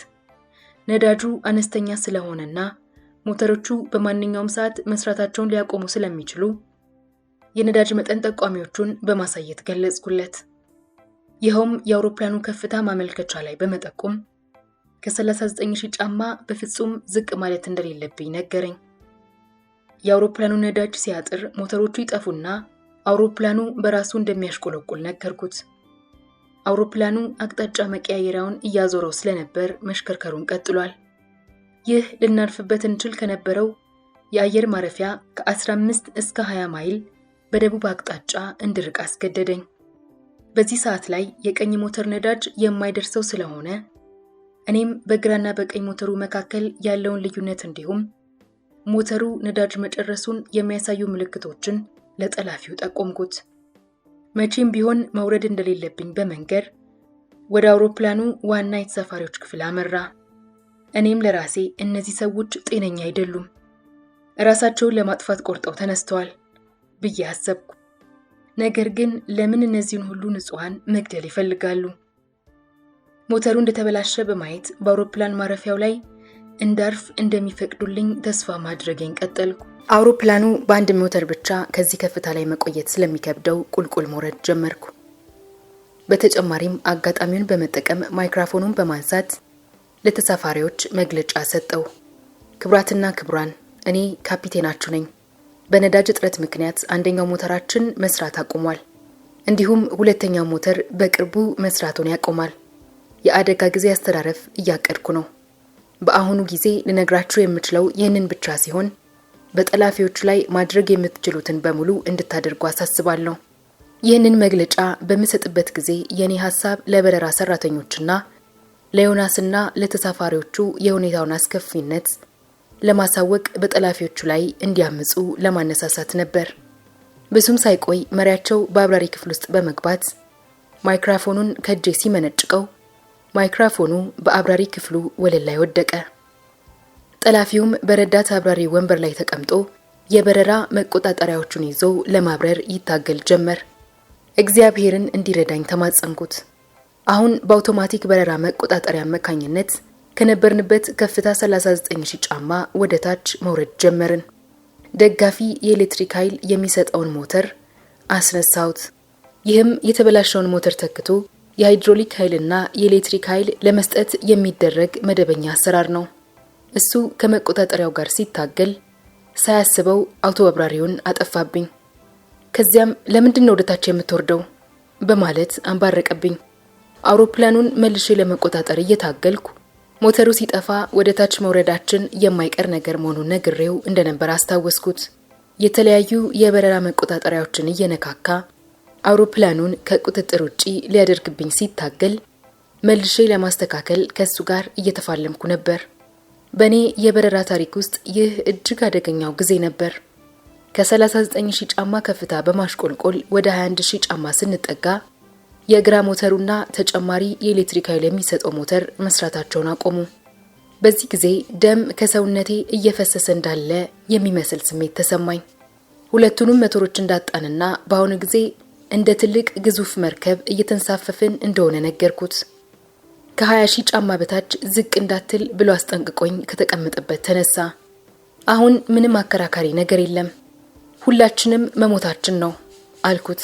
[SPEAKER 1] ነዳጁ አነስተኛ ስለሆነና ሞተሮቹ በማንኛውም ሰዓት መስራታቸውን ሊያቆሙ ስለሚችሉ የነዳጅ መጠን ጠቋሚዎቹን በማሳየት ገለጽኩለት። ይኸውም የአውሮፕላኑ ከፍታ ማመልከቻ ላይ በመጠቆም ከ39,000 ጫማ በፍጹም ዝቅ ማለት እንደሌለብኝ ነገረኝ። የአውሮፕላኑ ነዳጅ ሲያጥር ሞተሮቹ ይጠፉና አውሮፕላኑ በራሱ እንደሚያሽቆለቁል ነገርኩት። አውሮፕላኑ አቅጣጫ መቀያየሪያውን እያዞረው ስለነበር መሽከርከሩን ቀጥሏል። ይህ ልናርፍበት እንችል ከነበረው የአየር ማረፊያ ከ15 እስከ 20 ማይል በደቡብ አቅጣጫ እንድርቅ አስገደደኝ። በዚህ ሰዓት ላይ የቀኝ ሞተር ነዳጅ የማይደርሰው ስለሆነ እኔም በግራና በቀኝ ሞተሩ መካከል ያለውን ልዩነት እንዲሁም ሞተሩ ነዳጅ መጨረሱን የሚያሳዩ ምልክቶችን ለጠላፊው ጠቆምኩት። መቼም ቢሆን መውረድ እንደሌለብኝ በመንገር ወደ አውሮፕላኑ ዋና የተሳፋሪዎች ክፍል አመራ። እኔም ለራሴ እነዚህ ሰዎች ጤነኛ አይደሉም፣ ራሳቸውን ለማጥፋት ቆርጠው ተነስተዋል ብዬ አሰብኩ። ነገር ግን ለምን እነዚህን ሁሉ ንጹሃን መግደል ይፈልጋሉ? ሞተሩ እንደተበላሸ በማየት በአውሮፕላን ማረፊያው ላይ እንዳርፍ እንደሚፈቅዱልኝ ተስፋ ማድረጌን ቀጠልኩ። አውሮፕላኑ በአንድ ሞተር ብቻ ከዚህ ከፍታ ላይ መቆየት ስለሚከብደው ቁልቁል መውረድ ጀመርኩ። በተጨማሪም አጋጣሚውን በመጠቀም ማይክሮፎኑን በማንሳት ለተሳፋሪዎች መግለጫ ሰጠው። ክቡራትና ክቡራን፣ እኔ ካፒቴናችሁ ነኝ። በነዳጅ እጥረት ምክንያት አንደኛው ሞተራችን መስራት አቁሟል። እንዲሁም ሁለተኛው ሞተር በቅርቡ መስራቱን ያቆማል። የአደጋ ጊዜ አስተዳረፍ እያቀድኩ ነው። በአሁኑ ጊዜ ልነግራችሁ የምችለው ይህንን ብቻ ሲሆን በጠላፊዎቹ ላይ ማድረግ የምትችሉትን በሙሉ እንድታደርጉ አሳስባለሁ። ይህንን መግለጫ በምሰጥበት ጊዜ የኔ ሐሳብ ለበረራ ሰራተኞችና ለዮናስና ለተሳፋሪዎቹ የሁኔታውን አስከፊነት ለማሳወቅ በጠላፊዎቹ ላይ እንዲያምፁ ለማነሳሳት ነበር። ብዙም ሳይቆይ መሪያቸው በአብራሪ ክፍል ውስጥ በመግባት ማይክሮፎኑን ከእጄ ሲመነጭቀው ማይክሮፎኑ በአብራሪ ክፍሉ ወለል ላይ ወደቀ። ጠላፊውም በረዳት አብራሪ ወንበር ላይ ተቀምጦ የበረራ መቆጣጠሪያዎቹን ይዞ ለማብረር ይታገል ጀመር። እግዚአብሔርን እንዲረዳኝ ተማጸንኩት። አሁን በአውቶማቲክ በረራ መቆጣጠሪያ አማካኝነት ከነበርንበት ከፍታ 39000 ጫማ ወደ ታች መውረድ ጀመርን። ደጋፊ የኤሌክትሪክ ኃይል የሚሰጠውን ሞተር አስነሳሁት። ይህም የተበላሸውን ሞተር ተክቶ የሃይድሮሊክ ኃይልና የኤሌክትሪክ ኃይል ለመስጠት የሚደረግ መደበኛ አሰራር ነው። እሱ ከመቆጣጠሪያው ጋር ሲታገል ሳያስበው አውቶ አብራሪውን አጠፋብኝ። ከዚያም ለምንድን ነው ወደታች የምትወርደው በማለት አንባረቀብኝ። አውሮፕላኑን መልሼ ለመቆጣጠር እየታገልኩ ሞተሩ ሲጠፋ ወደታች መውረዳችን የማይቀር ነገር መሆኑን ነግሬው እንደነበር አስታወስኩት። የተለያዩ የበረራ መቆጣጠሪያዎችን እየነካካ አውሮፕላኑን ከቁጥጥር ውጪ ሊያደርግብኝ ሲታገል መልሼ ለማስተካከል ከሱ ጋር እየተፋለምኩ ነበር። በእኔ የበረራ ታሪክ ውስጥ ይህ እጅግ አደገኛው ጊዜ ነበር። ከ39000 ጫማ ከፍታ በማሽቆልቆል ወደ 21000 ጫማ ስንጠጋ የግራ ሞተሩና ተጨማሪ የኤሌክትሪክ ኃይል የሚሰጠው ሞተር መስራታቸውን አቆሙ። በዚህ ጊዜ ደም ከሰውነቴ እየፈሰሰ እንዳለ የሚመስል ስሜት ተሰማኝ። ሁለቱንም ሞተሮች እንዳጣንና በአሁኑ ጊዜ እንደ ትልቅ ግዙፍ መርከብ እየተንሳፈፍን እንደሆነ ነገርኩት። ከ20000 ጫማ በታች ዝቅ እንዳትል ብሎ አስጠንቅቆኝ ከተቀመጠበት ተነሳ። አሁን ምንም አከራካሪ ነገር የለም፣ ሁላችንም መሞታችን ነው አልኩት።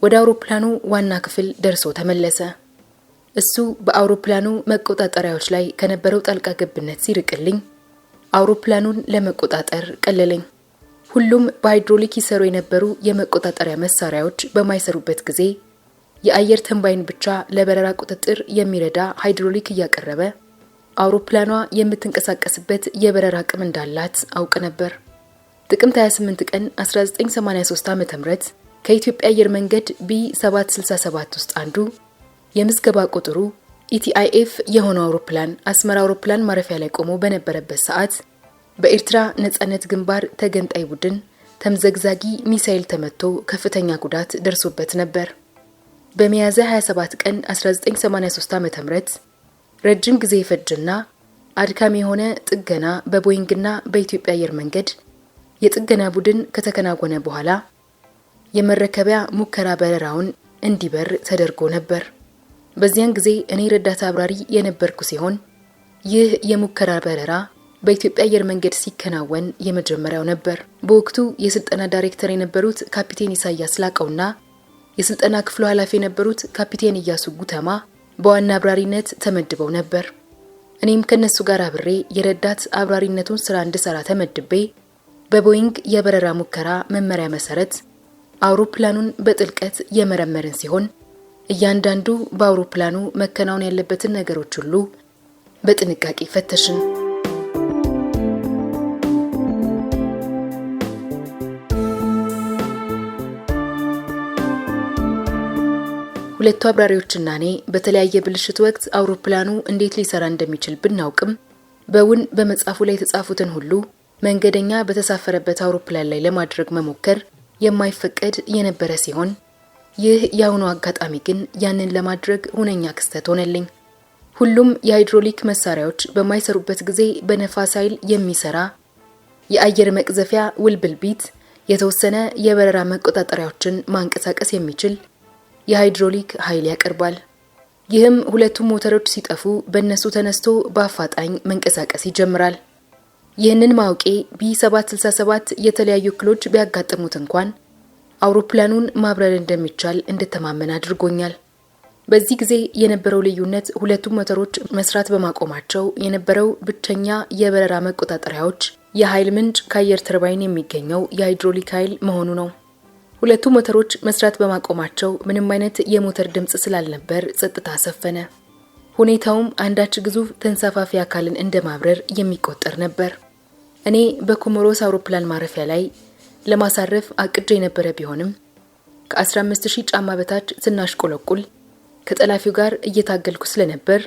[SPEAKER 1] ወደ አውሮፕላኑ ዋና ክፍል ደርሶ ተመለሰ። እሱ በአውሮፕላኑ መቆጣጠሪያዎች ላይ ከነበረው ጣልቃ ገብነት ሲርቅልኝ አውሮፕላኑን ለመቆጣጠር ቀለለኝ። ሁሉም በሃይድሮሊክ ይሰሩ የነበሩ የመቆጣጠሪያ መሳሪያዎች በማይሰሩበት ጊዜ የአየር ተንባይን ብቻ ለበረራ ቁጥጥር የሚረዳ ሃይድሮሊክ እያቀረበ አውሮፕላኗ የምትንቀሳቀስበት የበረራ አቅም እንዳላት አውቅ ነበር። ጥቅምት 28 ቀን 1983 ዓ.ም ከኢትዮጵያ አየር መንገድ B767 ውስጥ አንዱ የምዝገባ ቁጥሩ ኢቲአይኤፍ የሆነው አውሮፕላን አስመራ አውሮፕላን ማረፊያ ላይ ቆሞ በነበረበት ሰዓት በኤርትራ ነጻነት ግንባር ተገንጣይ ቡድን ተምዘግዛጊ ሚሳኤል ተመቶ ከፍተኛ ጉዳት ደርሶበት ነበር። በሚያዝያ 27 ቀን 1983 ዓ.ም ረጅም ጊዜ የፈጀና አድካሚ የሆነ ጥገና በቦይንግና በኢትዮጵያ አየር መንገድ የጥገና ቡድን ከተከናወነ በኋላ የመረከቢያ ሙከራ በረራውን እንዲበር ተደርጎ ነበር። በዚያን ጊዜ እኔ ረዳት አብራሪ የነበርኩ ሲሆን ይህ የሙከራ በረራ በኢትዮጵያ አየር መንገድ ሲከናወን የመጀመሪያው ነበር። በወቅቱ የስልጠና ዳይሬክተር የነበሩት ካፒቴን ኢሳያስ ላቀውና የስልጠና ክፍሉ ኃላፊ የነበሩት ካፒቴን ኢያሱ ጉተማ በዋና አብራሪነት ተመድበው ነበር። እኔም ከነሱ ጋር አብሬ የረዳት አብራሪነቱን ስራ እንድሰራ ተመድቤ በቦይንግ የበረራ ሙከራ መመሪያ መሰረት አውሮፕላኑን በጥልቀት የመረመርን ሲሆን እያንዳንዱ በአውሮፕላኑ መከናወን ያለበትን ነገሮች ሁሉ በጥንቃቄ ፈተሽን። ሁለቱ አብራሪዎችና እኔ በተለያየ ብልሽት ወቅት አውሮፕላኑ እንዴት ሊሰራ እንደሚችል ብናውቅም በውን በመጻፉ ላይ የተጻፉትን ሁሉ መንገደኛ በተሳፈረበት አውሮፕላን ላይ ለማድረግ መሞከር የማይፈቀድ የነበረ ሲሆን ይህ ያሁኑ አጋጣሚ ግን ያንን ለማድረግ ሁነኛ ክስተት ሆነልኝ። ሁሉም የሃይድሮሊክ መሳሪያዎች በማይሰሩበት ጊዜ በነፋስ ኃይል የሚሰራ የአየር መቅዘፊያ ውልብልቢት የተወሰነ የበረራ መቆጣጠሪያዎችን ማንቀሳቀስ የሚችል የሃይድሮሊክ ኃይል ያቀርባል። ይህም ሁለቱም ሞተሮች ሲጠፉ በእነሱ ተነስቶ በአፋጣኝ መንቀሳቀስ ይጀምራል። ይህንን ማውቄ ቢ767 የተለያዩ እክሎች ቢያጋጥሙት እንኳን አውሮፕላኑን ማብረር እንደሚቻል እንድተማመን አድርጎኛል። በዚህ ጊዜ የነበረው ልዩነት ሁለቱም ሞተሮች መስራት በማቆማቸው የነበረው ብቸኛ የበረራ መቆጣጠሪያዎች የኃይል ምንጭ ከአየር ተርባይን የሚገኘው የሃይድሮሊክ ኃይል መሆኑ ነው። ሁለቱ ሞተሮች መስራት በማቆማቸው ምንም አይነት የሞተር ድምጽ ስላልነበር ጸጥታ ሰፈነ። ሁኔታውም አንዳች ግዙፍ ተንሳፋፊ አካልን እንደማብረር የሚቆጠር ነበር። እኔ በኮሞሮስ አውሮፕላን ማረፊያ ላይ ለማሳረፍ አቅጄ የነበረ ቢሆንም ከ15000 ጫማ በታች ስናሽቆለቁል ከጠላፊው ጋር እየታገልኩ ስለነበር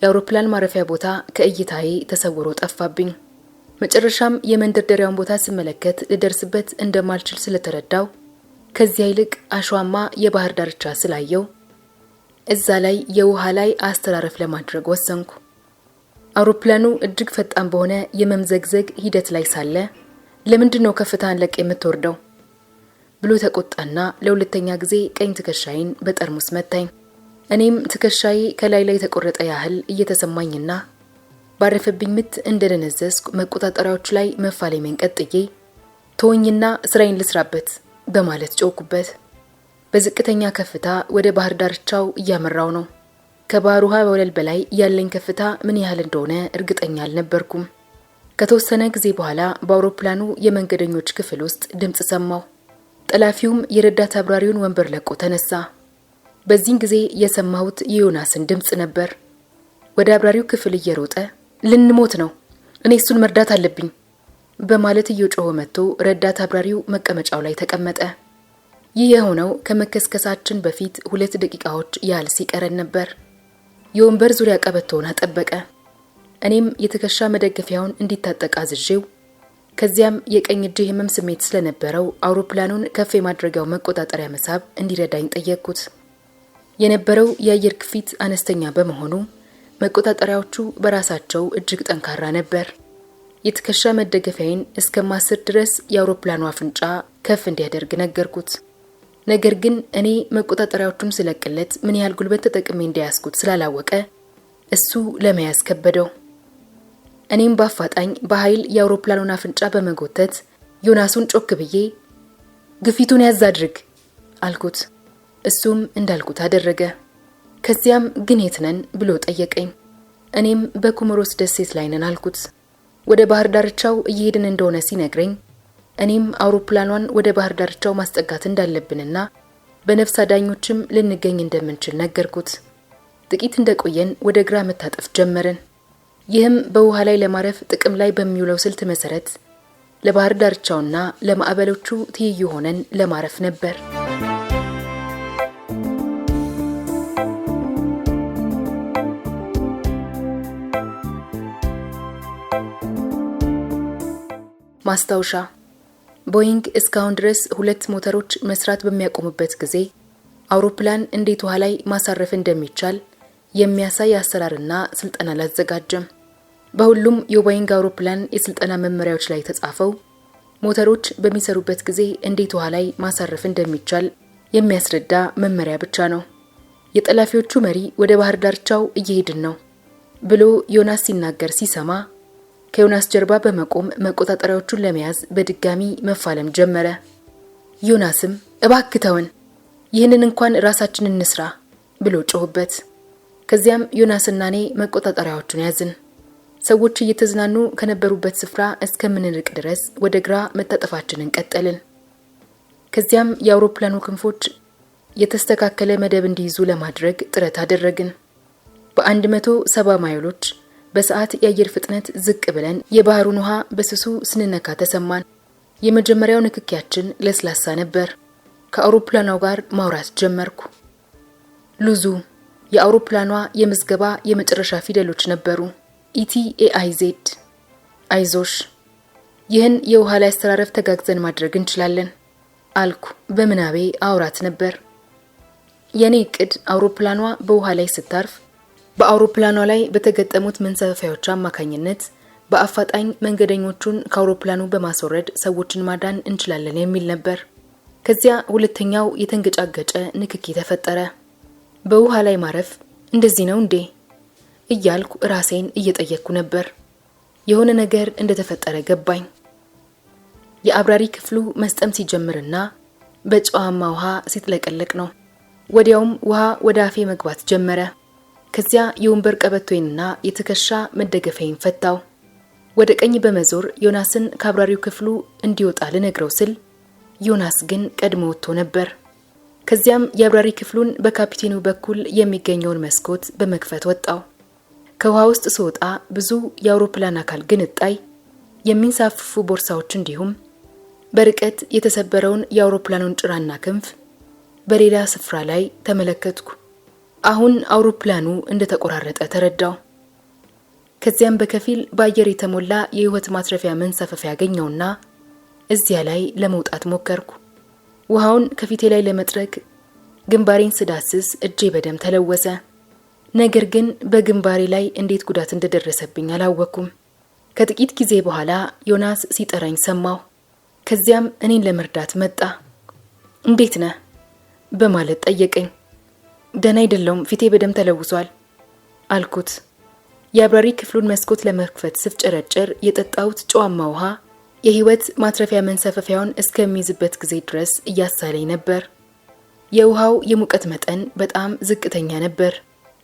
[SPEAKER 1] የአውሮፕላን ማረፊያ ቦታ ከእይታዬ ተሰውሮ ጠፋብኝ። መጨረሻም የመንደርደሪያውን ቦታ ስመለከት ልደርስበት እንደማልችል ስለተረዳው ከዚያ ይልቅ አሸዋማ የባህር ዳርቻ ስላየው እዛ ላይ የውሃ ላይ አስተራረፍ ለማድረግ ወሰንኩ። አውሮፕላኑ እጅግ ፈጣን በሆነ የመምዘግዘግ ሂደት ላይ ሳለ ለምንድነው ከፍታን ለቅ የምትወርደው ብሎ ተቆጣና ለሁለተኛ ጊዜ ቀኝ ትከሻዬን በጠርሙስ መታኝ። እኔም ትከሻዬ ከላይ ላይ ተቆረጠ ያህል እየተሰማኝና ባረፈብኝ ምት እንደደነዘዝኩ መቆጣጠሪያዎች ላይ መፋለሜን ቀጥዬ ተወኝና ስራዬን ልስራበት በማለት ጮኩበት። በዝቅተኛ ከፍታ ወደ ባህር ዳርቻው እያመራው ነው። ከባህር ውሃ ወለል በላይ ያለኝ ከፍታ ምን ያህል እንደሆነ እርግጠኛ አልነበርኩም። ከተወሰነ ጊዜ በኋላ በአውሮፕላኑ የመንገደኞች ክፍል ውስጥ ድምጽ ሰማሁ። ጠላፊውም የረዳት አብራሪውን ወንበር ለቆ ተነሳ። በዚህን ጊዜ የሰማሁት የዮናስን ድምጽ ነበር። ወደ አብራሪው ክፍል እየሮጠ ልንሞት ነው፣ እኔ እሱን መርዳት አለብኝ በማለት እየጮኸ መጥቶ ረዳት አብራሪው መቀመጫው ላይ ተቀመጠ። ይህ የሆነው ከመከስከሳችን በፊት 2 ደቂቃዎች ያህል ሲቀረን ነበር። የወንበር ዙሪያ ቀበቶውን አጠበቀ። እኔም የትከሻ መደገፊያውን እንዲታጠቅ አዝዤው ከዚያም የቀኝ እጅ ህመም ስሜት ስለነበረው አውሮፕላኑን ከፍ የማድረጊያው መቆጣጠሪያ መሳብ እንዲረዳኝ ጠየቅኩት። የነበረው የአየር ክፊት አነስተኛ በመሆኑ መቆጣጠሪያዎቹ በራሳቸው እጅግ ጠንካራ ነበር። የትከሻ መደገፊያዬን እስከማስር ድረስ የአውሮፕላኑ አፍንጫ ከፍ እንዲያደርግ ነገርኩት። ነገር ግን እኔ መቆጣጠሪያዎቹን ስለቅለት ምን ያህል ጉልበት ተጠቅሜ እንዲያስኩት ስላላወቀ እሱ ለመያዝ ከበደው። እኔም በአፋጣኝ በኃይል የአውሮፕላኑን አፍንጫ በመጎተት ዮናሱን ጮክ ብዬ ግፊቱን ያዝ አድርግ አልኩት። እሱም እንዳልኩት አደረገ። ከዚያም ግን የት ነን ብሎ ጠየቀኝ። እኔም በኮሞሮስ ደሴት ላይ ነን አልኩት። ወደ ባህር ዳርቻው እየሄድን እንደሆነ ሲነግረኝ እኔም አውሮፕላኗን ወደ ባህር ዳርቻው ማስጠጋት እንዳለብንና በነፍስ አዳኞችም ልንገኝ እንደምንችል ነገርኩት። ጥቂት እንደቆየን ወደ ግራ መታጠፍ ጀመርን። ይህም በውሃ ላይ ለማረፍ ጥቅም ላይ በሚውለው ስልት መሰረት ለባህር ዳርቻውና ለማዕበሎቹ ትይዩ ሆነን ለማረፍ ነበር። ማስታወሻ ቦይንግ እስካሁን ድረስ 2 ሞተሮች መስራት በሚያቆሙበት ጊዜ አውሮፕላን እንዴት ውሃ ላይ ማሳረፍ እንደሚቻል የሚያሳይ አሰራርና ስልጠና አላዘጋጀም። በሁሉም የቦይንግ አውሮፕላን የስልጠና መመሪያዎች ላይ ተጻፈው ሞተሮች በሚሰሩበት ጊዜ እንዴት ውሃ ላይ ማሳረፍ እንደሚቻል የሚያስረዳ መመሪያ ብቻ ነው። የጠላፊዎቹ መሪ ወደ ባህር ዳርቻው እየሄድን ነው ብሎ ዮናስ ሲናገር ሲሰማ ከዮናስ ጀርባ በመቆም መቆጣጠሪያዎቹን ለመያዝ በድጋሚ መፋለም ጀመረ። ዮናስም እባክተውን ይህንን እንኳን ራሳችንን እንስራ ብሎ ጮህበት። ከዚያም ዮናስና እኔ መቆጣጠሪያዎቹን ያዝን። ሰዎች እየተዝናኑ ከነበሩበት ስፍራ እስከምንርቅ ድረስ ወደ ግራ መታጠፋችንን ቀጠልን። ከዚያም የአውሮፕላኑ ክንፎች የተስተካከለ መደብ እንዲይዙ ለማድረግ ጥረት አደረግን። በ170 ማይሎች በሰዓት የአየር ፍጥነት ዝቅ ብለን የባህሩን ውሃ በስሱ ስንነካ ተሰማን። የመጀመሪያው ንክኪያችን ለስላሳ ነበር። ከአውሮፕላኗ ጋር ማውራት ጀመርኩ። ሉዙ የአውሮፕላኗ የምዝገባ የመጨረሻ ፊደሎች ነበሩ። ኢቲኤአይዜድ አይዞሽ፣ ይህን የውሃ ላይ አስተራረፍ ተጋግዘን ማድረግ እንችላለን። አልኩ በምናቤ አውራት ነበር። የኔ እቅድ አውሮፕላኗ በውሃ ላይ ስታርፍ በአውሮፕላኗ ላይ በተገጠሙት መንሳፈፊያዎች አማካኝነት በአፋጣኝ መንገደኞቹን ከአውሮፕላኑ በማስወረድ ሰዎችን ማዳን እንችላለን የሚል ነበር። ከዚያ ሁለተኛው የተንገጫገጨ ንክኪ ተፈጠረ። በውሃ ላይ ማረፍ እንደዚህ ነው እንዴ እያልኩ ራሴን እየጠየቅኩ ነበር። የሆነ ነገር እንደተፈጠረ ገባኝ። የአብራሪ ክፍሉ መስጠም ሲጀምርና በጨዋማ ውሃ ሲጥለቀለቅ ነው። ወዲያውም ውሃ ወደ አፌ መግባት ጀመረ። ከዚያ የወንበር ቀበቶዬንና የትከሻ መደገፊያዬን ፈታው። ወደ ቀኝ በመዞር ዮናስን ከአብራሪው ክፍሉ እንዲወጣ ልነግረው ስል ዮናስ ግን ቀድሞ ወጥቶ ነበር። ከዚያም የአብራሪ ክፍሉን በካፒቴኑ በኩል የሚገኘውን መስኮት በመክፈት ወጣው። ከውሃ ውስጥ ስወጣ ብዙ የአውሮፕላን አካል ግንጣይ፣ የሚንሳፍፉ ቦርሳዎች እንዲሁም በርቀት የተሰበረውን የአውሮፕላኑን ጭራና ክንፍ በሌላ ስፍራ ላይ ተመለከትኩ። አሁን አውሮፕላኑ እንደተቆራረጠ ተረዳው። ከዚያም በከፊል በአየር የተሞላ የህይወት ማትረፊያ መንሳፈፊያ ያገኘውና እዚያ ላይ ለመውጣት ሞከርኩ። ውሃውን ከፊቴ ላይ ለመጥረግ ግንባሬን ስዳስስ እጄ በደም ተለወሰ። ነገር ግን በግንባሬ ላይ እንዴት ጉዳት እንደደረሰብኝ አላወኩም። ከጥቂት ጊዜ በኋላ ዮናስ ሲጠራኝ ሰማሁ። ከዚያም እኔን ለመርዳት መጣ። እንዴት ነህ በማለት ጠየቀኝ። ደህና አይደለሁም፣ ፊቴ በደም ተለውሷል አልኩት። የአብራሪ ክፍሉን መስኮት ለመክፈት ስፍጨረጨር የጠጣሁት ጨዋማ ውሃ የህይወት ማትረፊያ መንሳፈፊያውን እስከሚይዝበት ጊዜ ድረስ እያሳለኝ ነበር። የውሃው የሙቀት መጠን በጣም ዝቅተኛ ነበር።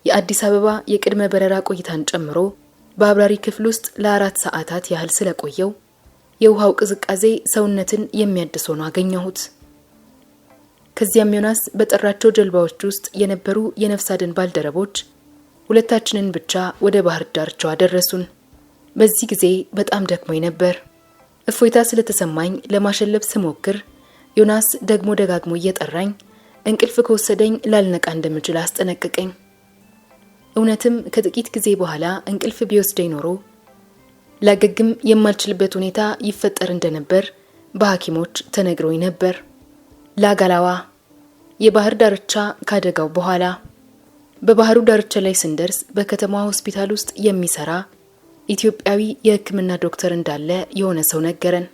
[SPEAKER 1] የአዲስ አበባ የቅድመ በረራ ቆይታን ጨምሮ በአብራሪ ክፍል ውስጥ ለ4 ሰዓታት ያህል ስለቆየው የውሃው ቅዝቃዜ ሰውነትን የሚያድስ ሆኖ አገኘሁት። ከዚያም ዮናስ በጠራቸው ጀልባዎች ውስጥ የነበሩ የነፍስ አድን ባልደረቦች ሁለታችንን ብቻ ወደ ባህር ዳርቻው አደረሱን። በዚህ ጊዜ በጣም ደክሞኝ ነበር። እፎይታ ስለተሰማኝ ለማሸለብ ስሞክር ዮናስ ደግሞ ደጋግሞ እየጠራኝ እንቅልፍ ከወሰደኝ ላልነቃ እንደምችል አስጠነቀቀኝ። እውነትም ከጥቂት ጊዜ በኋላ እንቅልፍ ቢወስደኝ ኖሮ ላገግም የማልችልበት ሁኔታ ይፈጠር እንደነበር በሐኪሞች ተነግሮኝ ነበር። ላጋላዋ የባህር ዳርቻ ካደጋው በኋላ በባህሩ ዳርቻ ላይ ስንደርስ በከተማዋ ሆስፒታል ውስጥ የሚሰራ ኢትዮጵያዊ የሕክምና ዶክተር እንዳለ የሆነ ሰው ነገረን።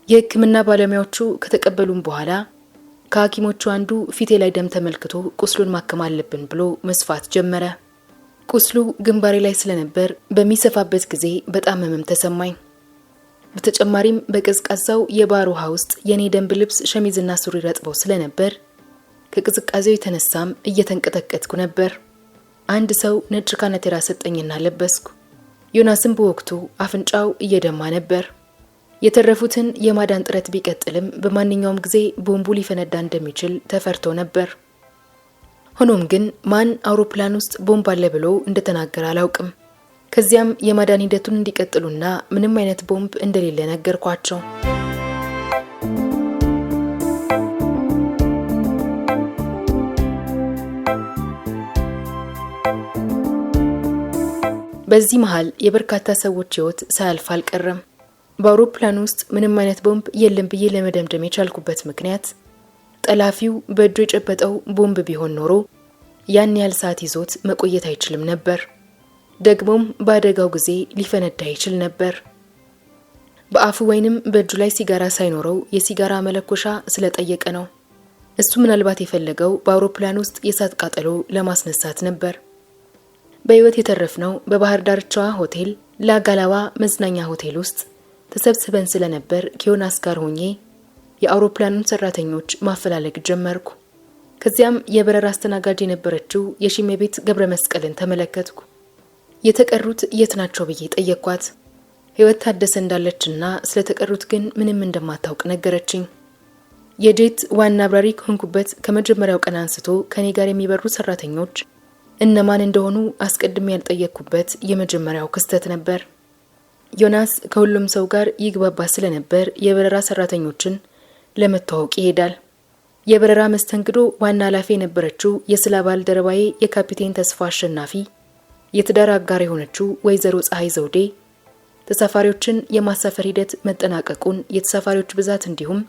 [SPEAKER 1] የሕክምና ባለሙያዎቹ ከተቀበሉን በኋላ ከሐኪሞቹ አንዱ ፊቴ ላይ ደም ተመልክቶ ቁስሉን ማከም አለብን ብሎ መስፋት ጀመረ። ቁስሉ ግንባሬ ላይ ስለነበር በሚሰፋበት ጊዜ በጣም ህመም ተሰማኝ። በተጨማሪም በቀዝቃዛው የባህር ውሃ ውስጥ የኔ ደንብ ልብስ ሸሚዝና ሱሪ ረጥበው ስለነበር ከቅዝቃዜው የተነሳም እየተንቀጠቀጥኩ ነበር። አንድ ሰው ነጭ ካናቴራ ሰጠኝና ለበስኩ። ዮናስም በወቅቱ አፍንጫው እየደማ ነበር። የተረፉትን የማዳን ጥረት ቢቀጥልም በማንኛውም ጊዜ ቦምቡ ሊፈነዳ እንደሚችል ተፈርቶ ነበር። ሆኖም ግን ማን አውሮፕላን ውስጥ ቦምብ አለ ብሎ እንደተናገረ አላውቅም። ከዚያም የማዳን ሂደቱን እንዲቀጥሉና ምንም አይነት ቦምብ እንደሌለ ነገርኳቸው። በዚህ መሃል የበርካታ ሰዎች ህይወት ሳያልፍ አልቀረም። በአውሮፕላን ውስጥ ምንም አይነት ቦምብ የለም ብዬ ለመደምደም የቻልኩበት ምክንያት ጠላፊው በእጁ የጨበጠው ቦምብ ቢሆን ኖሮ ያን ያህል ሰዓት ይዞት መቆየት አይችልም ነበር። ደግሞም በአደጋው ጊዜ ሊፈነዳ ይችል ነበር። በአፉ ወይንም በእጁ ላይ ሲጋራ ሳይኖረው የሲጋራ መለኮሻ ስለጠየቀ ነው። እሱ ምናልባት የፈለገው በአውሮፕላን ውስጥ የእሳት ቃጠሎ ለማስነሳት ነበር። በህይወት የተረፍነው በባህር ዳርቻዋ ሆቴል ላጋላዋ መዝናኛ ሆቴል ውስጥ ተሰብስበን ስለነበር ከዮናስ ጋር ሆኜ የአውሮፕላኑን ሰራተኞች ማፈላለግ ጀመርኩ። ከዚያም የበረራ አስተናጋጅ የነበረችው የሺሜቤት ገብረ መስቀልን ተመለከትኩ። የተቀሩት የት ናቸው ብዬ ጠየቅኳት። ህይወት ታደሰ እንዳለችና ስለተቀሩት ግን ምንም እንደማታውቅ ነገረችኝ። የጄት ዋና አብራሪ ከሆንኩበት ከመጀመሪያው ቀን አንስቶ ከኔ ጋር የሚበሩ ሰራተኞች እነማን እንደሆኑ አስቀድሜ ያልጠየቅኩበት የመጀመሪያው ክስተት ነበር። ዮናስ ከሁሉም ሰው ጋር ይግባባ ስለነበር የበረራ ሰራተኞችን ለመተዋወቅ ይሄዳል። የበረራ መስተንግዶ ዋና ኃላፊ የነበረችው የስላ ባልደረባዬ የካፒቴን ተስፋ አሸናፊ፣ የትዳር አጋር የሆነችው ወይዘሮ ፀሐይ ዘውዴ ተሳፋሪዎችን የማሳፈር ሂደት መጠናቀቁን፣ የተሳፋሪዎች ብዛት እንዲሁም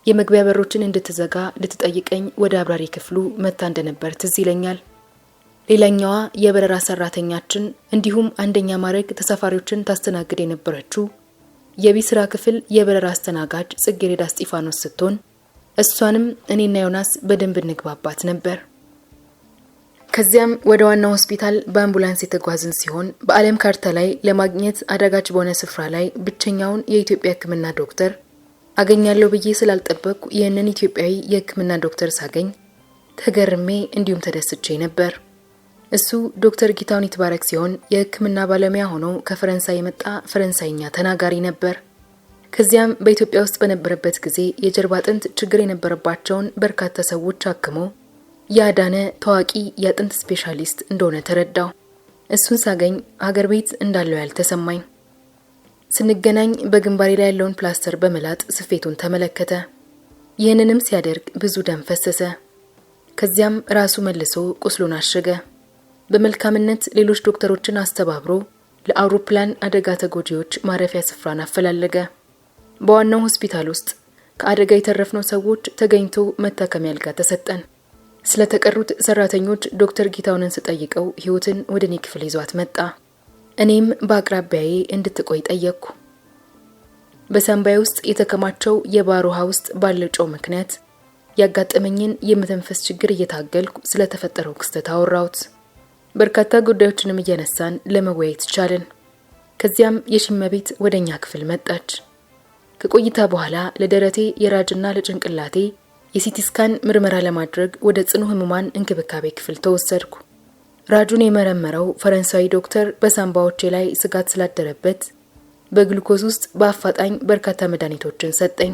[SPEAKER 1] የመግቢያ በሮችን እንድትዘጋ ልትጠይቀኝ ወደ አብራሪ ክፍሉ መታ እንደነበር ትዝ ይለኛል። ሌላኛዋ የበረራ ሰራተኛችን እንዲሁም አንደኛ ማዕረግ ተሳፋሪዎችን ታስተናግድ የነበረችው የቢስራ ክፍል የበረራ አስተናጋጅ ጽጌረዳ እስጢፋኖስ ስትሆን እሷንም እኔና ዮናስ በደንብ እንግባባት ነበር። ከዚያም ወደ ዋናው ሆስፒታል በአምቡላንስ የተጓዝን ሲሆን በዓለም ካርታ ላይ ለማግኘት አዳጋች በሆነ ስፍራ ላይ ብቸኛውን የኢትዮጵያ ሕክምና ዶክተር አገኛለሁ ብዬ ስላልጠበቅኩ ይህንን ኢትዮጵያዊ የሕክምና ዶክተር ሳገኝ ተገርሜ እንዲሁም ተደስቼ ነበር። እሱ ዶክተር ጌታሁን ይትባረክ ሲሆን የሕክምና ባለሙያ ሆኖ ከፈረንሳይ የመጣ ፈረንሳይኛ ተናጋሪ ነበር። ከዚያም በኢትዮጵያ ውስጥ በነበረበት ጊዜ የጀርባ አጥንት ችግር የነበረባቸውን በርካታ ሰዎች አክሞ ያዳነ ታዋቂ የአጥንት ስፔሻሊስት እንደሆነ ተረዳው። እሱን ሳገኝ ሀገር ቤት እንዳለው ያልተሰማኝ። ስንገናኝ በግንባሬ ላይ ያለውን ፕላስተር በመላጥ ስፌቱን ተመለከተ። ይህንንም ሲያደርግ ብዙ ደም ፈሰሰ። ከዚያም ራሱ መልሶ ቁስሉን አሸገ። በመልካምነት ሌሎች ዶክተሮችን አስተባብሮ ለአውሮፕላን አደጋ ተጎጂዎች ማረፊያ ስፍራን አፈላለገ። በዋናው ሆስፒታል ውስጥ ከአደጋ የተረፍነው ሰዎች ተገኝቶ መታከሚያ አልጋ ተሰጠን። ስለተቀሩት ሰራተኞች ዶክተር ጌታሁንን ስጠይቀው ህይወትን ወደ እኔ ክፍል ይዟት መጣ። እኔም በአቅራቢያዬ እንድትቆይ ጠየቅኩ። በሳምባዬ ውስጥ የተከማቸው የባህር ውሃ ውስጥ ባለው ጨው ምክንያት ያጋጠመኝን የመተንፈስ ችግር እየታገልኩ ስለተፈጠረው ክስተት አወራሁት። በርካታ ጉዳዮችንም እያነሳን ለመወያየት ቻልን። ከዚያም የሽመቤት ወደኛ ክፍል መጣች። ከቆይታ በኋላ ለደረቴ የራጅና ለጭንቅላቴ የሲቲ ስካን ምርመራ ለማድረግ ወደ ጽኑ ህሙማን እንክብካቤ ክፍል ተወሰድኩ። ራጁን የመረመረው ፈረንሳዊ ዶክተር በሳምባዎቼ ላይ ስጋት ስላደረበት በግሉኮዝ ውስጥ በአፋጣኝ በርካታ መድኃኒቶችን ሰጠኝ።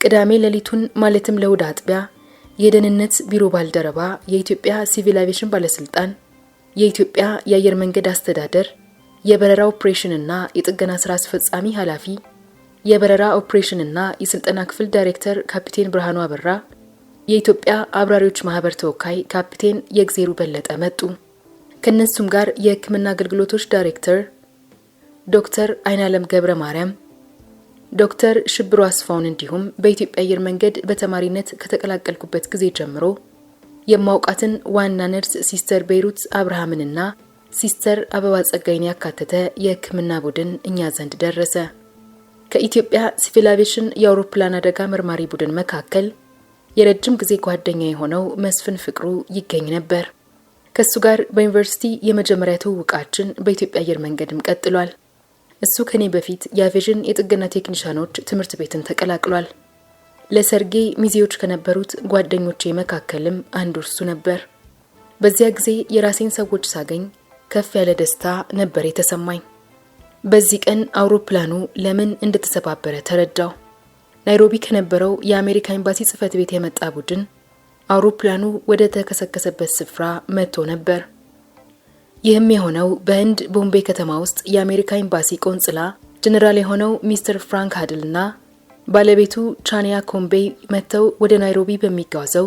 [SPEAKER 1] ቅዳሜ ሌሊቱን ማለትም ለእሁድ አጥቢያ የደህንነት ቢሮ ባልደረባ፣ የኢትዮጵያ ሲቪል አቪዬሽን ባለስልጣን፣ የኢትዮጵያ የአየር መንገድ አስተዳደር የበረራ ኦፕሬሽንና የጥገና ስራ አስፈጻሚ ኃላፊ፣ የበረራ ኦፕሬሽንና የስልጠና ክፍል ዳይሬክተር ካፒቴን ብርሃኑ አበራ፣ የኢትዮጵያ አብራሪዎች ማህበር ተወካይ ካፒቴን የግዜሩ በለጠ መጡ። ከነሱም ጋር የሕክምና አገልግሎቶች ዳይሬክተር ዶክተር አይናለም ገብረ ማርያም፣ ዶክተር ሽብሩ አስፋውን እንዲሁም በኢትዮጵያ አየር መንገድ በተማሪነት ከተቀላቀልኩበት ጊዜ ጀምሮ የማውቃትን ዋና ነርስ ሲስተር ቤይሩት አብርሃምንና ሲስተር አበባ ጸጋይን ያካተተ የሕክምና ቡድን እኛ ዘንድ ደረሰ። ከኢትዮጵያ ሲቪል አቪዬሽን የአውሮፕላን አደጋ መርማሪ ቡድን መካከል የረጅም ጊዜ ጓደኛ የሆነው መስፍን ፍቅሩ ይገኝ ነበር። ከሱ ጋር በዩኒቨርሲቲ የመጀመሪያ ትውውቃችን በኢትዮጵያ አየር መንገድም ቀጥሏል። እሱ ከኔ በፊት የአቪዬሽን የጥገና ቴክኒሻኖች ትምህርት ቤትን ተቀላቅሏል። ለሰርጌ ሚዜዎች ከነበሩት ጓደኞቼ መካከልም አንዱ እርሱ ነበር። በዚያ ጊዜ የራሴን ሰዎች ሳገኝ ከፍ ያለ ደስታ ነበር የተሰማኝ። በዚህ ቀን አውሮፕላኑ ለምን እንደተሰባበረ ተረዳው። ናይሮቢ ከነበረው የአሜሪካ ኤምባሲ ጽሕፈት ቤት የመጣ ቡድን አውሮፕላኑ ወደ ተከሰከሰበት ስፍራ መጥቶ ነበር። ይህም የሆነው በህንድ ቦምቤ ከተማ ውስጥ የአሜሪካ ኤምባሲ ቆንጽላ ጀነራል የሆነው ሚስተር ፍራንክ ሃድልና ባለቤቱ ቻኒያ ኮምቤ መጥተው ወደ ናይሮቢ በሚጓዘው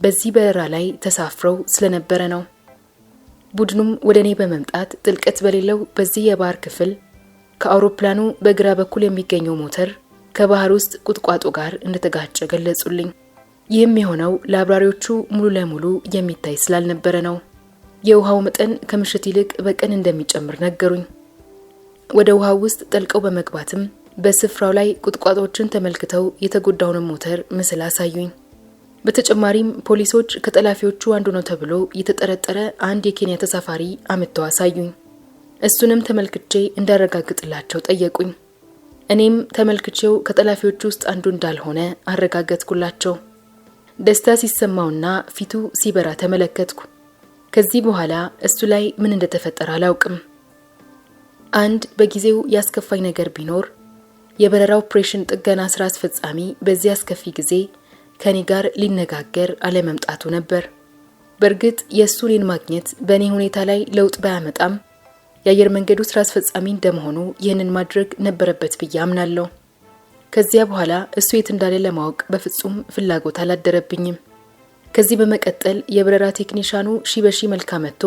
[SPEAKER 1] በዚህ በረራ ላይ ተሳፍረው ስለነበረ ነው። ቡድኑም ወደ እኔ በመምጣት ጥልቀት በሌለው በዚህ የባህር ክፍል ከአውሮፕላኑ በግራ በኩል የሚገኘው ሞተር ከባህር ውስጥ ቁጥቋጦ ጋር እንደተጋጨ ገለጹልኝ። ይህም የሆነው ለአብራሪዎቹ ሙሉ ለሙሉ የሚታይ ስላልነበረ ነው። የውሃው መጠን ከምሽት ይልቅ በቀን እንደሚጨምር ነገሩኝ። ወደ ውሃው ውስጥ ጠልቀው በመግባትም በስፍራው ላይ ቁጥቋጦዎችን ተመልክተው የተጎዳውን ሞተር ምስል አሳዩኝ። በተጨማሪም ፖሊሶች ከጠላፊዎቹ አንዱ ነው ተብሎ የተጠረጠረ አንድ የኬንያ ተሳፋሪ አምጥተው አሳዩኝ። እሱንም ተመልክቼ እንዳረጋግጥላቸው ጠየቁኝ። እኔም ተመልክቼው ከጠላፊዎቹ ውስጥ አንዱ እንዳልሆነ አረጋገጥኩላቸው። ደስታ ሲሰማውና ፊቱ ሲበራ ተመለከትኩ። ከዚህ በኋላ እሱ ላይ ምን እንደተፈጠረ አላውቅም። አንድ በጊዜው ያስከፋኝ ነገር ቢኖር የበረራ ኦፕሬሽን ጥገና ስራ አስፈጻሚ በዚህ አስከፊ ጊዜ ከኔ ጋር ሊነጋገር አለመምጣቱ ነበር። በእርግጥ የእሱን ማግኘት በእኔ ሁኔታ ላይ ለውጥ ባያመጣም የአየር መንገዱ ስራ አስፈጻሚ እንደመሆኑ ይህንን ማድረግ ነበረበት ብዬ አምናለሁ። ከዚያ በኋላ እሱ የት እንዳለ ለማወቅ በፍጹም ፍላጎት አላደረብኝም። ከዚህ በመቀጠል የበረራ ቴክኒሻኑ ሺበሺ መልካ መጥቶ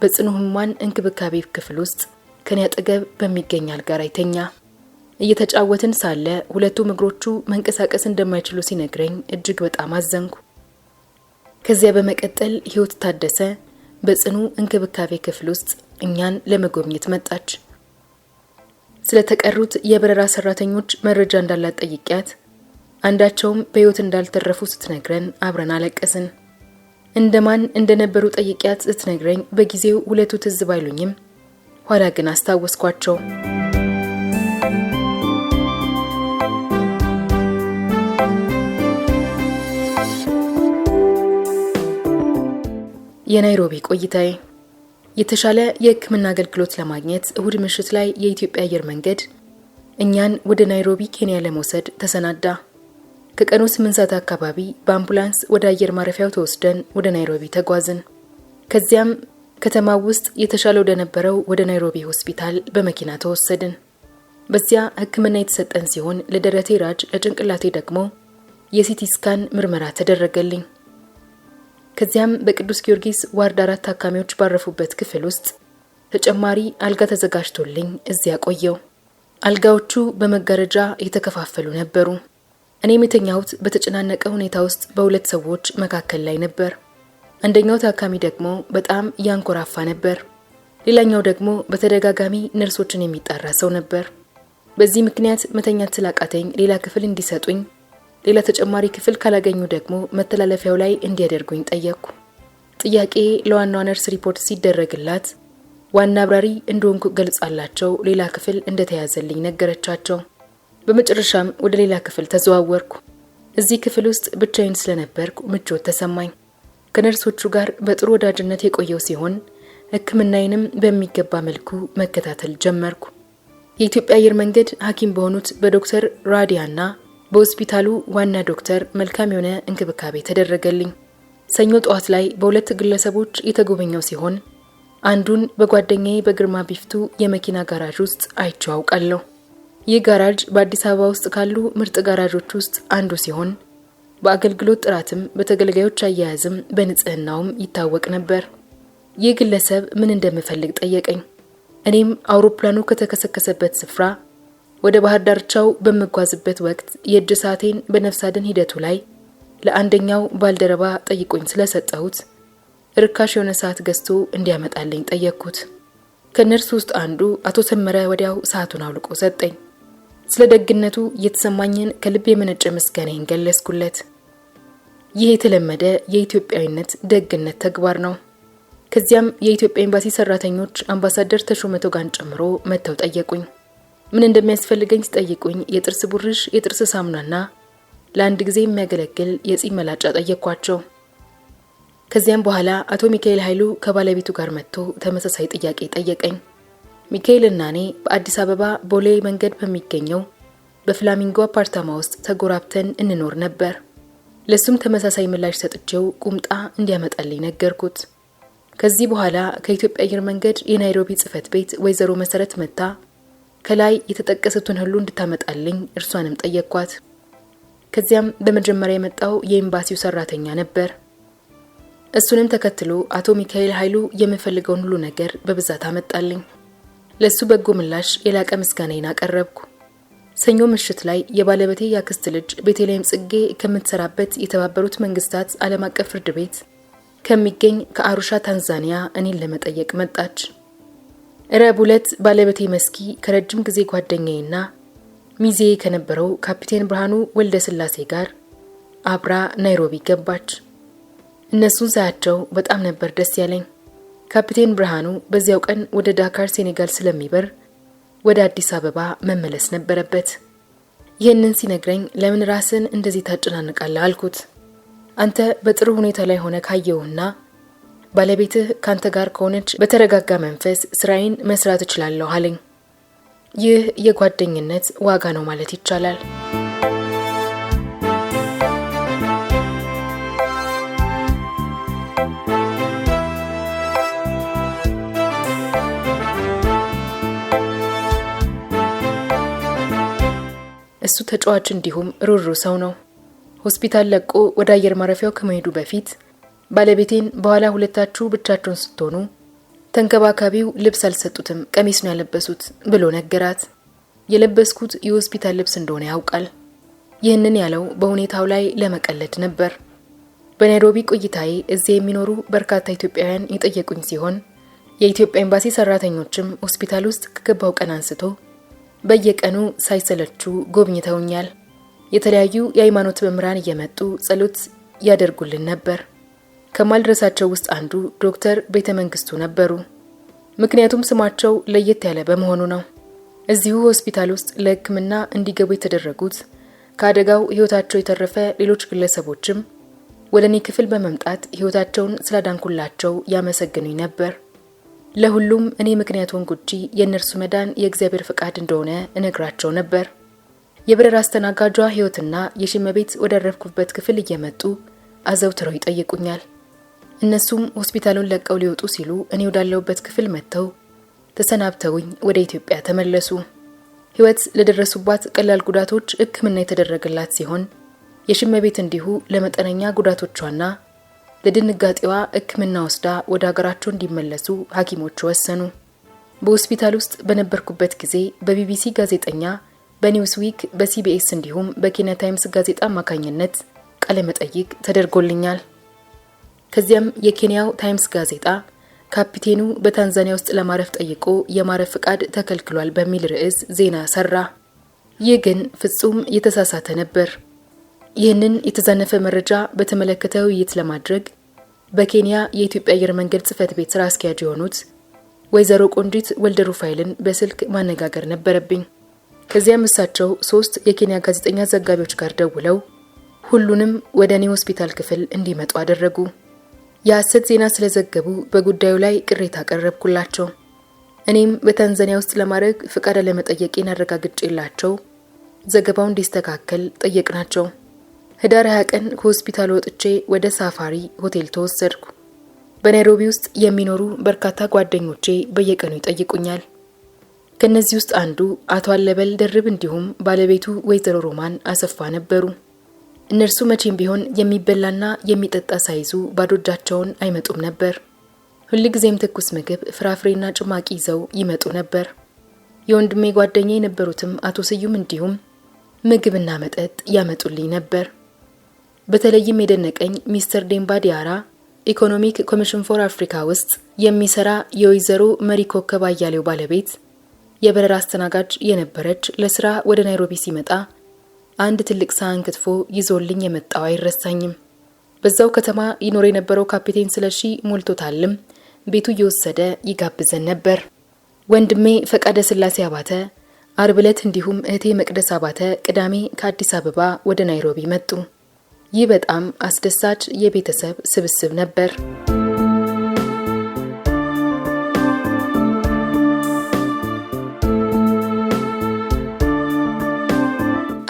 [SPEAKER 1] በጽኑ ህሙማን እንክብካቤ ክፍል ውስጥ ከኔ አጠገብ በሚገኝ አልጋ ላይ ተኛ። እየተጫወትን ሳለ ሁለቱም እግሮቹ መንቀሳቀስ እንደማይችሉ ሲነግረኝ እጅግ በጣም አዘንኩ። ከዚያ በመቀጠል ህይወት ታደሰ በጽኑ እንክብካቤ ክፍል ውስጥ እኛን ለመጎብኘት መጣች። ስለተቀሩት የበረራ ሰራተኞች መረጃ እንዳላት ጠይቂያት አንዳቸውም በህይወት እንዳልተረፉ ስትነግረን አብረን አለቀስን። እንደማን እንደነበሩ ጠይቂያት ስትነግረኝ በጊዜው ሁለቱ ትዝ ባይሉኝም ኋላ ግን አስታወስኳቸው። የናይሮቢ ቆይታዬ የተሻለ የህክምና አገልግሎት ለማግኘት እሁድ ምሽት ላይ የኢትዮጵያ አየር መንገድ እኛን ወደ ናይሮቢ ኬንያ ለመውሰድ ተሰናዳ። ከቀኑ 8 ሰዓት አካባቢ በአምቡላንስ ወደ አየር ማረፊያው ተወስደን ወደ ናይሮቢ ተጓዝን። ከዚያም ከተማው ውስጥ የተሻለ ወደ ነበረው ወደ ናይሮቢ ሆስፒታል በመኪና ተወሰድን። በዚያ ህክምና የተሰጠን ሲሆን ለደረቴ ራጅ፣ ለጭንቅላቴ ደግሞ የሲቲ ስካን ምርመራ ተደረገልኝ። ከዚያም በቅዱስ ጊዮርጊስ ዋርድ 4 ታካሚዎች ባረፉበት ክፍል ውስጥ ተጨማሪ አልጋ ተዘጋጅቶልኝ እዚያ ቆየው። አልጋዎቹ በመጋረጃ የተከፋፈሉ ነበሩ። እኔም የተኛሁት በተጨናነቀ ሁኔታ ውስጥ በሁለት ሰዎች መካከል ላይ ነበር። አንደኛው ታካሚ ደግሞ በጣም ያንኮራፋ ነበር። ሌላኛው ደግሞ በተደጋጋሚ ነርሶችን የሚጣራ ሰው ነበር። በዚህ ምክንያት መተኛት ስላቃተኝ ሌላ ክፍል እንዲሰጡኝ፣ ሌላ ተጨማሪ ክፍል ካላገኙ ደግሞ መተላለፊያው ላይ እንዲያደርጉኝ ጠየቅኩ። ጥያቄ ለዋናው ነርስ ሪፖርት ሲደረግላት ዋና አብራሪ እንደሆንኩ ገልጻላቸው ሌላ ክፍል እንደተያዘልኝ ነገረቻቸው። በመጨረሻም ወደ ሌላ ክፍል ተዘዋወርኩ። እዚህ ክፍል ውስጥ ብቻዬን ስለነበርኩ ምቾት ተሰማኝ። ከነርሶቹ ጋር በጥሩ ወዳጅነት የቆየው ሲሆን ህክምናዬንም በሚገባ መልኩ መከታተል ጀመርኩ። የኢትዮጵያ አየር መንገድ ሐኪም በሆኑት በዶክተር ራዲያና በሆስፒታሉ ዋና ዶክተር መልካም የሆነ እንክብካቤ ተደረገልኝ። ሰኞ ጠዋት ላይ በሁለት ግለሰቦች የተጎበኘው ሲሆን አንዱን በጓደኛዬ በግርማ ቢፍቱ የመኪና ጋራዥ ውስጥ አይቼው አውቃለሁ። ይህ ጋራዥ በአዲስ አበባ ውስጥ ካሉ ምርጥ ጋራዦች ውስጥ አንዱ ሲሆን በአገልግሎት ጥራትም በተገልጋዮች አያያዝም በንጽህናውም ይታወቅ ነበር። ይህ ግለሰብ ምን እንደምፈልግ ጠየቀኝ። እኔም አውሮፕላኑ ከተከሰከሰበት ስፍራ ወደ ባህር ዳርቻው በመጓዝበት ወቅት የእጅ ሰዓቴን በነፍስ አድን ሂደቱ ላይ ለአንደኛው ባልደረባ ጠይቆኝ ስለሰጠሁት ርካሽ የሆነ ሰዓት ገዝቶ እንዲያመጣልኝ ጠየቅኩት። ከነርሱ ውስጥ አንዱ አቶ ሰመረ ወዲያው ሰዓቱን አውልቆ ሰጠኝ። ስለ ደግነቱ የተሰማኝን ከልብ የመነጨ ምስጋናዬን ገለጽኩለት። ይህ የተለመደ የኢትዮጵያዊነት ደግነት ተግባር ነው። ከዚያም የኢትዮጵያ ኤምባሲ ሰራተኞች አምባሳደር ተሾመ ቶጋን ጨምሮ መጥተው ጠየቁኝ። ምን እንደሚያስፈልገኝ ሲጠይቁኝ የጥርስ ቡርሽ፣ የጥርስ ሳሙናና ለአንድ ጊዜ የሚያገለግል የጺም መላጫ ጠየቅኳቸው። ከዚያም በኋላ አቶ ሚካኤል ኃይሉ ከባለቤቱ ጋር መጥቶ ተመሳሳይ ጥያቄ ጠየቀኝ። ሚካኤልና እኔ በአዲስ አበባ ቦሌ መንገድ በሚገኘው በፍላሚንጎ አፓርታማ ውስጥ ተጎራብተን እንኖር ነበር። ለሱም ተመሳሳይ ምላሽ ሰጥቼው ቁምጣ እንዲያመጣልኝ ነገርኩት። ከዚህ በኋላ ከኢትዮጵያ አየር መንገድ የናይሮቢ ጽህፈት ቤት ወይዘሮ መሰረት መጣ ከላይ የተጠቀሱትን ሁሉ እንድታመጣልኝ እርሷንም ጠየቅኳት። ከዚያም በመጀመሪያ የመጣው የኤምባሲው ሰራተኛ ነበር። እሱንም ተከትሎ አቶ ሚካኤል ኃይሉ የምፈልገውን ሁሉ ነገር በብዛት አመጣልኝ። ለሱ በጎ ምላሽ የላቀ ምስጋናዬን አቀረብኩ። ሰኞ ምሽት ላይ የባለቤቴ ያክስት ልጅ ቤተልሔም ጽጌ ከምትሰራበት የተባበሩት መንግስታት ዓለም አቀፍ ፍርድ ቤት ከሚገኝ ከአሩሻ ታንዛኒያ እኔን ለመጠየቅ መጣች። ረቡዕ ዕለት ባለቤቴ መስኪ ከረጅም ጊዜ ጓደኛዬና ሚዜ ከነበረው ካፒቴን ብርሃኑ ወልደ ስላሴ ጋር አብራ ናይሮቢ ገባች። እነሱን ሳያቸው በጣም ነበር ደስ ያለኝ። ካፒቴን ብርሃኑ በዚያው ቀን ወደ ዳካር ሴኔጋል ስለሚበር ወደ አዲስ አበባ መመለስ ነበረበት። ይህንን ሲነግረኝ ለምን ራስን እንደዚህ ታጨናንቃለህ አልኩት። አንተ በጥሩ ሁኔታ ላይ ሆነ ካየውና ባለቤትህ ካንተ ጋር ከሆነች በተረጋጋ መንፈስ ስራዬን መስራት እችላለሁ አለኝ። ይህ የጓደኝነት ዋጋ ነው ማለት ይቻላል። እሱ ተጫዋች እንዲሁም ሩሩ ሰው ነው። ሆስፒታል ለቆ ወደ አየር ማረፊያው ከመሄዱ በፊት ባለቤቴን በኋላ ሁለታችሁ ብቻችሁን ስትሆኑ ተንከባካቢው ልብስ አልሰጡትም፣ ቀሚስ ነው ያለበሱት ብሎ ነገራት። የለበስኩት የሆስፒታል ልብስ እንደሆነ ያውቃል። ይህንን ያለው በሁኔታው ላይ ለመቀለድ ነበር። በናይሮቢ ቆይታዬ እዚህ የሚኖሩ በርካታ ኢትዮጵያውያን የጠየቁኝ ሲሆን የኢትዮጵያ ኤምባሲ ሰራተኞችም ሆስፒታል ውስጥ ከገባው ቀን አንስቶ በየቀኑ ሳይሰለቹ ጎብኝተውኛል። የተለያዩ የሃይማኖት መምህራን እየመጡ ጸሎት ያደርጉልን ነበር። ከማልረሳቸው ውስጥ አንዱ ዶክተር ቤተመንግስቱ ነበሩ። ምክንያቱም ስማቸው ለየት ያለ በመሆኑ ነው። እዚሁ ሆስፒታል ውስጥ ለሕክምና እንዲገቡ የተደረጉት ከአደጋው ህይወታቸው የተረፈ ሌሎች ግለሰቦችም ወደ እኔ ክፍል በመምጣት ህይወታቸውን ስላዳንኩላቸው ያመሰግኑኝ ነበር። ለሁሉም እኔ ምክንያቱን ጉጂ የእነርሱ መዳን የእግዚአብሔር ፍቃድ እንደሆነ እነግራቸው ነበር። የበረራ አስተናጋጇ ህይወትና የሽመቤት ወዳረፍኩበት ክፍል እየመጡ አዘውትረው ይጠይቁኛል። እነሱም ሆስፒታሉን ለቀው ሊወጡ ሲሉ እኔ ወዳለሁበት ክፍል መጥተው ተሰናብተውኝ ወደ ኢትዮጵያ ተመለሱ። ህይወት ለደረሱባት ቀላል ጉዳቶች ሕክምና የተደረገላት ሲሆን የሽመቤት እንዲሁ ለመጠነኛ ጉዳቶቿና ለድንጋጤዋ ሕክምና ወስዳ ወደ ሀገራቸው እንዲመለሱ ሐኪሞች ወሰኑ። በሆስፒታል ውስጥ በነበርኩበት ጊዜ በቢቢሲ ጋዜጠኛ፣ በኒውስዊክ፣ በሲቢኤስ እንዲሁም በኬንያ ታይምስ ጋዜጣ አማካኝነት ቃለ መጠይቅ ተደርጎልኛል። ከዚያም የኬንያው ታይምስ ጋዜጣ ካፒቴኑ በታንዛኒያ ውስጥ ለማረፍ ጠይቆ የማረፍ ፍቃድ ተከልክሏል በሚል ርዕስ ዜና ሰራ። ይህ ግን ፍጹም የተሳሳተ ነበር። ይህንን የተዛነፈ መረጃ በተመለከተ ውይይት ለማድረግ በኬንያ የኢትዮጵያ አየር መንገድ ጽሕፈት ቤት ስራ አስኪያጅ የሆኑት ወይዘሮ ቆንጂት ወልደ ሩፋኤልን በስልክ ማነጋገር ነበረብኝ። ከዚያም እሳቸው 3 የኬንያ ጋዜጠኛ ዘጋቢዎች ጋር ደውለው ሁሉንም ወደ እኔ ሆስፒታል ክፍል እንዲመጡ አደረጉ። የሐሰት ዜና ስለዘገቡ በጉዳዩ ላይ ቅሬታ አቀረብኩላቸው። እኔም በታንዛኒያ ውስጥ ለማረግ ፍቃድ ለመጠየቄን አረጋግጬላቸው ዘገባው እንዲስተካከል ጠየቅናቸው። ህዳር 20 ቀን ከሆስፒታል ወጥቼ ወደ ሳፋሪ ሆቴል ተወሰድኩ። በናይሮቢ ውስጥ የሚኖሩ በርካታ ጓደኞቼ በየቀኑ ይጠይቁኛል። ከነዚህ ውስጥ አንዱ አቶ አለበል ደርብ እንዲሁም ባለቤቱ ወይዘሮ ሮማን አሰፋ ነበሩ። እነርሱ መቼም ቢሆን የሚበላና የሚጠጣ ሳይዙ ባዶ እጃቸውን አይመጡም ነበር። ሁልጊዜም ትኩስ ምግብ፣ ፍራፍሬና ጭማቂ ይዘው ይመጡ ነበር። የወንድሜ ጓደኛ የነበሩትም አቶ ስዩም እንዲሁም ምግብና መጠጥ ያመጡልኝ ነበር። በተለይም የደነቀኝ ሚስተር ዴምባ ዲያራ ኢኮኖሚክ ኮሚሽን ፎር አፍሪካ ውስጥ የሚሰራ የወይዘሮ መሪ ኮከብ አያሌው ባለቤት የበረራ አስተናጋጅ የነበረች ለስራ ወደ ናይሮቢ ሲመጣ አንድ ትልቅ ሳህን ክትፎ ይዞልኝ የመጣው አይረሳኝም። በዛው ከተማ ይኖር የነበረው ካፒቴን ስለሺ ሞልቶታልም ቤቱ እየወሰደ ይጋብዘን ነበር። ወንድሜ ፈቃደ ስላሴ አባተ አርብ ዕለት እንዲሁም እህቴ መቅደስ አባተ ቅዳሜ ከአዲስ አበባ ወደ ናይሮቢ መጡ። ይህ በጣም አስደሳች የቤተሰብ ስብስብ ነበር።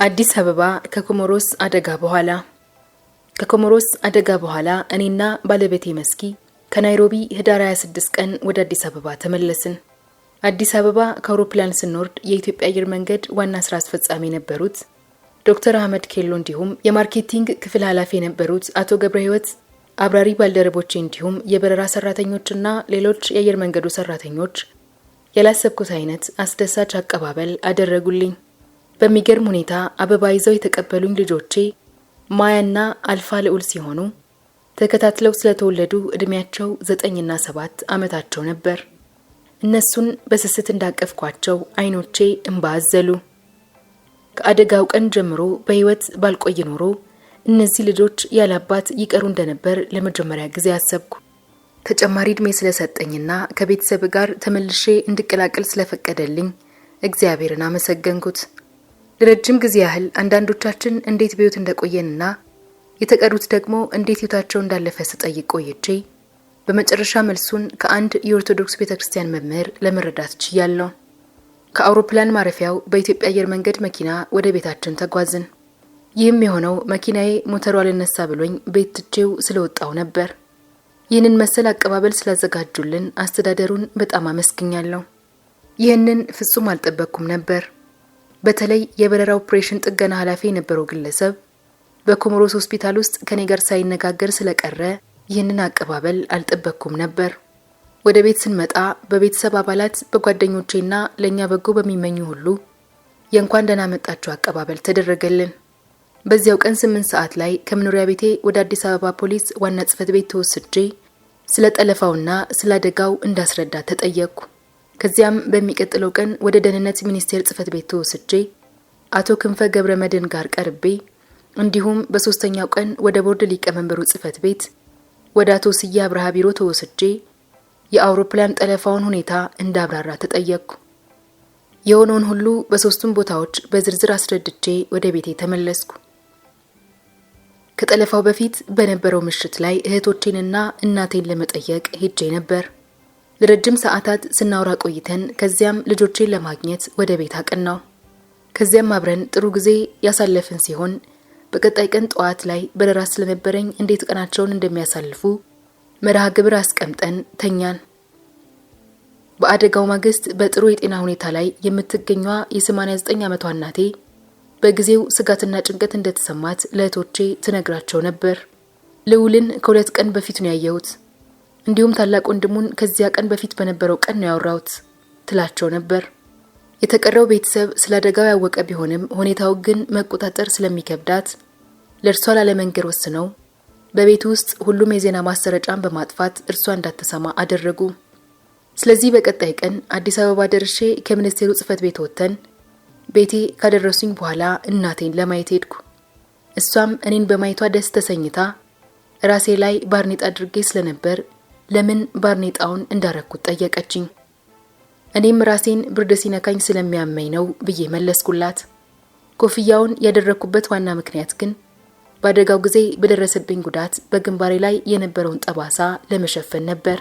[SPEAKER 1] አዲስ አበባ ከኮሞሮስ አደጋ በኋላ። ከኮሞሮስ አደጋ በኋላ እኔና ባለቤቴ መስኪ ከናይሮቢ ህዳር 26 ቀን ወደ አዲስ አበባ ተመለስን። አዲስ አበባ ከአውሮፕላን ስንወርድ የኢትዮጵያ አየር መንገድ ዋና ስራ አስፈጻሚ የነበሩት ዶክተር አህመድ ኬሎ እንዲሁም የማርኬቲንግ ክፍል ኃላፊ የነበሩት አቶ ገብረ ህይወት፣ አብራሪ ባልደረቦቼ እንዲሁም የበረራ ሰራተኞችና ሌሎች የአየር መንገዱ ሰራተኞች ያላሰብኩት አይነት አስደሳች አቀባበል አደረጉልኝ። በሚገርም ሁኔታ አበባ ይዘው የተቀበሉኝ ልጆቼ ማያና አልፋ ልዑል ሲሆኑ ተከታትለው ስለተወለዱ እድሜያቸው 9ና 7 ዓመታቸው ነበር። እነሱን በስስት እንዳቀፍኳቸው አይኖቼ እንባ አዘሉ። ከአደጋው ቀን ጀምሮ በህይወት ባልቆይ ኖሮ እነዚህ ልጆች ያላባት ይቀሩ እንደነበር ለመጀመሪያ ጊዜ አሰብኩ። ተጨማሪ እድሜ ስለሰጠኝና ከቤተሰብ ጋር ተመልሼ እንድቀላቀል ስለፈቀደልኝ እግዚአብሔርን አመሰገንኩት። ለረጅም ጊዜ ያህል አንዳንዶቻችን እንዴት በህይወት እንደቆየንና የተቀሩት ደግሞ እንዴት ህይወታቸው እንዳለፈ ስጠይቅ ቆይቼ በመጨረሻ መልሱን ከአንድ የኦርቶዶክስ ቤተክርስቲያን መምህር ለመረዳት ችያለሁ። ከአውሮፕላን ማረፊያው በኢትዮጵያ አየር መንገድ መኪና ወደ ቤታችን ተጓዝን። ይህም የሆነው መኪናዬ ሞተሯ አልነሳ ብሎኝ ቤት ትቼው ስለወጣው ነበር። ይህንን መሰል አቀባበል ስላዘጋጁልን አስተዳደሩን በጣም አመስግኛለሁ። ይህንን ፍጹም አልጠበቅኩም ነበር። በተለይ የበረራ ኦፕሬሽን ጥገና ኃላፊ የነበረው ግለሰብ በኮሞሮስ ሆስፒታል ውስጥ ከኔ ጋር ሳይነጋገር ስለቀረ ይህንን አቀባበል አልጠበቅኩም ነበር። ወደ ቤት ስንመጣ በቤተሰብ አባላት በጓደኞቼና ለእኛ በጎ በሚመኙ ሁሉ የእንኳን ደህና መጣችሁ አቀባበል ተደረገልን። በዚያው ቀን 8 ሰዓት ላይ ከመኖሪያ ቤቴ ወደ አዲስ አበባ ፖሊስ ዋና ጽሕፈት ቤት ተወስጄ ስለ ጠለፋውና ስለ አደጋው እንዳስረዳ ተጠየቅኩ። ከዚያም በሚቀጥለው ቀን ወደ ደህንነት ሚኒስቴር ጽሕፈት ቤት ተወስጄ አቶ ክንፈ ገብረመድህን ጋር ቀርቤ እንዲሁም በሶስተኛው ቀን ወደ ቦርድ ሊቀመንበሩ ጽሕፈት ቤት ወደ አቶ ስዬ አብርሃ ቢሮ ተወስጄ የአውሮፕላን ጠለፋውን ሁኔታ እንዳብራራ ተጠየቅኩ። የሆነውን ሁሉ በሶስቱም ቦታዎች በዝርዝር አስረድቼ ወደ ቤቴ ተመለስኩ። ከጠለፋው በፊት በነበረው ምሽት ላይ እህቶቼንና እናቴን ለመጠየቅ ሄጄ ነበር። ለረጅም ሰዓታት ስናወራ ቆይተን ከዚያም ልጆቼን ለማግኘት ወደ ቤት አቀናው። ከዚያም አብረን ጥሩ ጊዜ ያሳለፍን ሲሆን በቀጣይ ቀን ጠዋት ላይ በረራ ስለነበረኝ እንዴት ቀናቸውን እንደሚያሳልፉ መርሃ ግብር አስቀምጠን ተኛን። በአደጋው ማግስት በጥሩ የጤና ሁኔታ ላይ የምትገኘዋ የ89 ዓመቷ እናቴ በጊዜው ስጋትና ጭንቀት እንደተሰማት ለእህቶቼ ትነግራቸው ነበር። ልዑልን ከ2 ቀን በፊት ነው ያየሁት፣ እንዲሁም ታላቅ ወንድሙን ከዚያ ቀን በፊት በነበረው ቀን ነው ያወራሁት ትላቸው ነበር። የተቀረው ቤተሰብ ስለ አደጋው ያወቀ ቢሆንም ሁኔታው ግን መቆጣጠር ስለሚከብዳት ለእርሷ ላለመንገር ወስነው በቤት ውስጥ ሁሉም የዜና ማሰረጫን በማጥፋት እርሷ እንዳትሰማ አደረጉ። ስለዚህ በቀጣይ ቀን አዲስ አበባ ደርሼ ከሚኒስቴሩ ጽሕፈት ቤት ወጥተን ቤቴ ካደረሱኝ በኋላ እናቴን ለማየት ሄድኩ። እሷም እኔን በማየቷ ደስ ተሰኝታ ራሴ ላይ ባርኔጣ አድርጌ ስለነበር ለምን ባርኔጣውን እንዳረኩት ጠየቀችኝ። እኔም ራሴን ብርድ ሲነካኝ ስለሚያመኝ ነው ብዬ መለስኩላት። ኮፍያውን ያደረኩበት ዋና ምክንያት ግን በአደጋው ጊዜ በደረሰብኝ ጉዳት በግንባሬ ላይ የነበረውን ጠባሳ ለመሸፈን ነበር።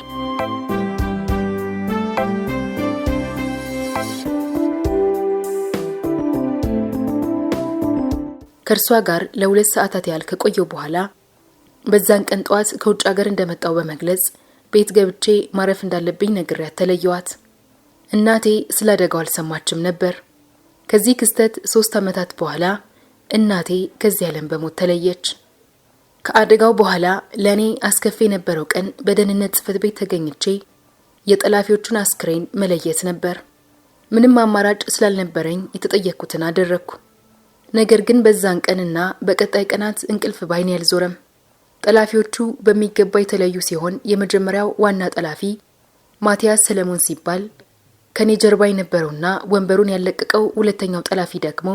[SPEAKER 1] ከእርሷ ጋር ለ2 ሰዓታት ያህል ከቆየው በኋላ በዛን ቀን ጠዋት ከውጭ ሀገር እንደመጣው በመግለጽ ቤት ገብቼ ማረፍ እንዳለብኝ ነግሬያት ተለየዋት። እናቴ ስለ አደጋው አልሰማችም ነበር። ከዚህ ክስተት 3 ዓመታት በኋላ እናቴ ከዚህ ዓለም በሞት ተለየች። ከአደጋው በኋላ ለኔ አስከፊ የነበረው ቀን በደህንነት ጽሕፈት ቤት ተገኝቼ የጠላፊዎቹን አስክሬን መለየት ነበር። ምንም አማራጭ ስላልነበረኝ የተጠየቅኩትን አደረግኩ። ነገር ግን በዛን ቀንና በቀጣይ ቀናት እንቅልፍ ባይኔ አልዞረም። ጠላፊዎቹ በሚገባ የተለዩ ሲሆን የመጀመሪያው ዋና ጠላፊ ማቲያስ ሰለሞን ሲባል ከኔ ጀርባ የነበረውና ወንበሩን ያለቀቀው ሁለተኛው ጠላፊ ደግሞ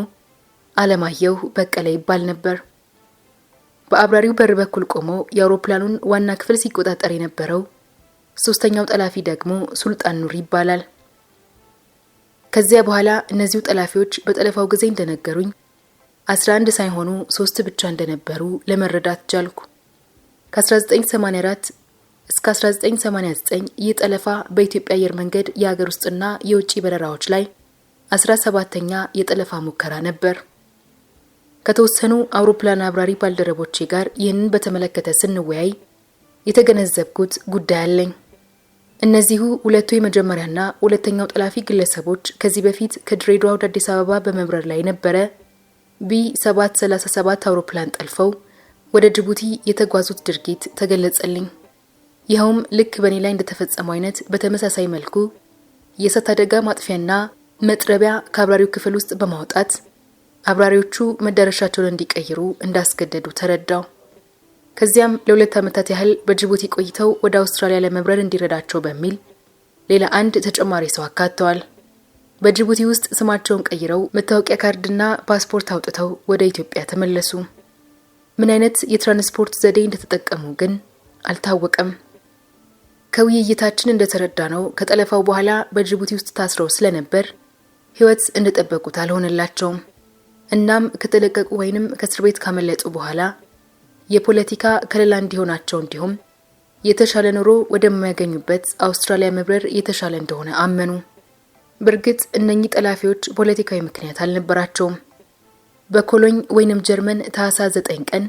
[SPEAKER 1] አለማየሁ በቀለ ይባል ነበር። በአብራሪው በር በኩል ቆሞ የአውሮፕላኑን ዋና ክፍል ሲቆጣጠር የነበረው ሶስተኛው ጠላፊ ደግሞ ሱልጣን ኑር ይባላል። ከዚያ በኋላ እነዚሁ ጠላፊዎች በጠለፋው ጊዜ እንደነገሩኝ 11 ሳይሆኑ 3 ብቻ እንደነበሩ ለመረዳት ቻልኩ። ከ1984 እስከ 1989 ይህ ጠለፋ በኢትዮጵያ አየር መንገድ የሀገር ውስጥና የውጭ በረራዎች ላይ 17ኛ የጠለፋ ሙከራ ነበር። ከተወሰኑ አውሮፕላን አብራሪ ባልደረቦቼ ጋር ይህንን በተመለከተ ስንወያይ የተገነዘብኩት ጉዳይ አለኝ። እነዚሁ ሁለቱ የመጀመሪያና ሁለተኛው ጠላፊ ግለሰቦች ከዚህ በፊት ከድሬዳዋ ወደ አዲስ አበባ በመብረር ላይ ነበረ ቢ737 አውሮፕላን ጠልፈው ወደ ጅቡቲ የተጓዙት ድርጊት ተገለጸልኝ። ይኸውም ልክ በኔ ላይ እንደተፈጸመው አይነት በተመሳሳይ መልኩ የእሳት አደጋ ማጥፊያና መጥረቢያ ከአብራሪው ክፍል ውስጥ በማውጣት አብራሪዎቹ መዳረሻቸውን እንዲቀይሩ እንዳስገደዱ ተረዳው። ከዚያም ለ2 ዓመታት ያህል በጅቡቲ ቆይተው ወደ አውስትራሊያ ለመብረር እንዲረዳቸው በሚል ሌላ አንድ ተጨማሪ ሰው አካተዋል። በጅቡቲ ውስጥ ስማቸውን ቀይረው መታወቂያ ካርድና ፓስፖርት አውጥተው ወደ ኢትዮጵያ ተመለሱ። ምን አይነት የትራንስፖርት ዘዴ እንደተጠቀሙ ግን አልታወቀም። ከውይይታችን እንደተረዳነው ከጠለፋው በኋላ በጅቡቲ ውስጥ ታስረው ስለነበር ሕይወት እንደጠበቁት አልሆነላቸውም። እናም ከተለቀቁ ወይንም ከእስር ቤት ካመለጡ በኋላ የፖለቲካ ከለላ እንዲሆናቸው እንዲሁም የተሻለ ኑሮ ወደማያገኙበት አውስትራሊያ መብረር የተሻለ እንደሆነ አመኑ። በእርግጥ እነኚህ ጠላፊዎች ፖለቲካዊ ምክንያት አልነበራቸውም። በኮሎኝ ወይንም ጀርመን ታህሳስ 9 ቀን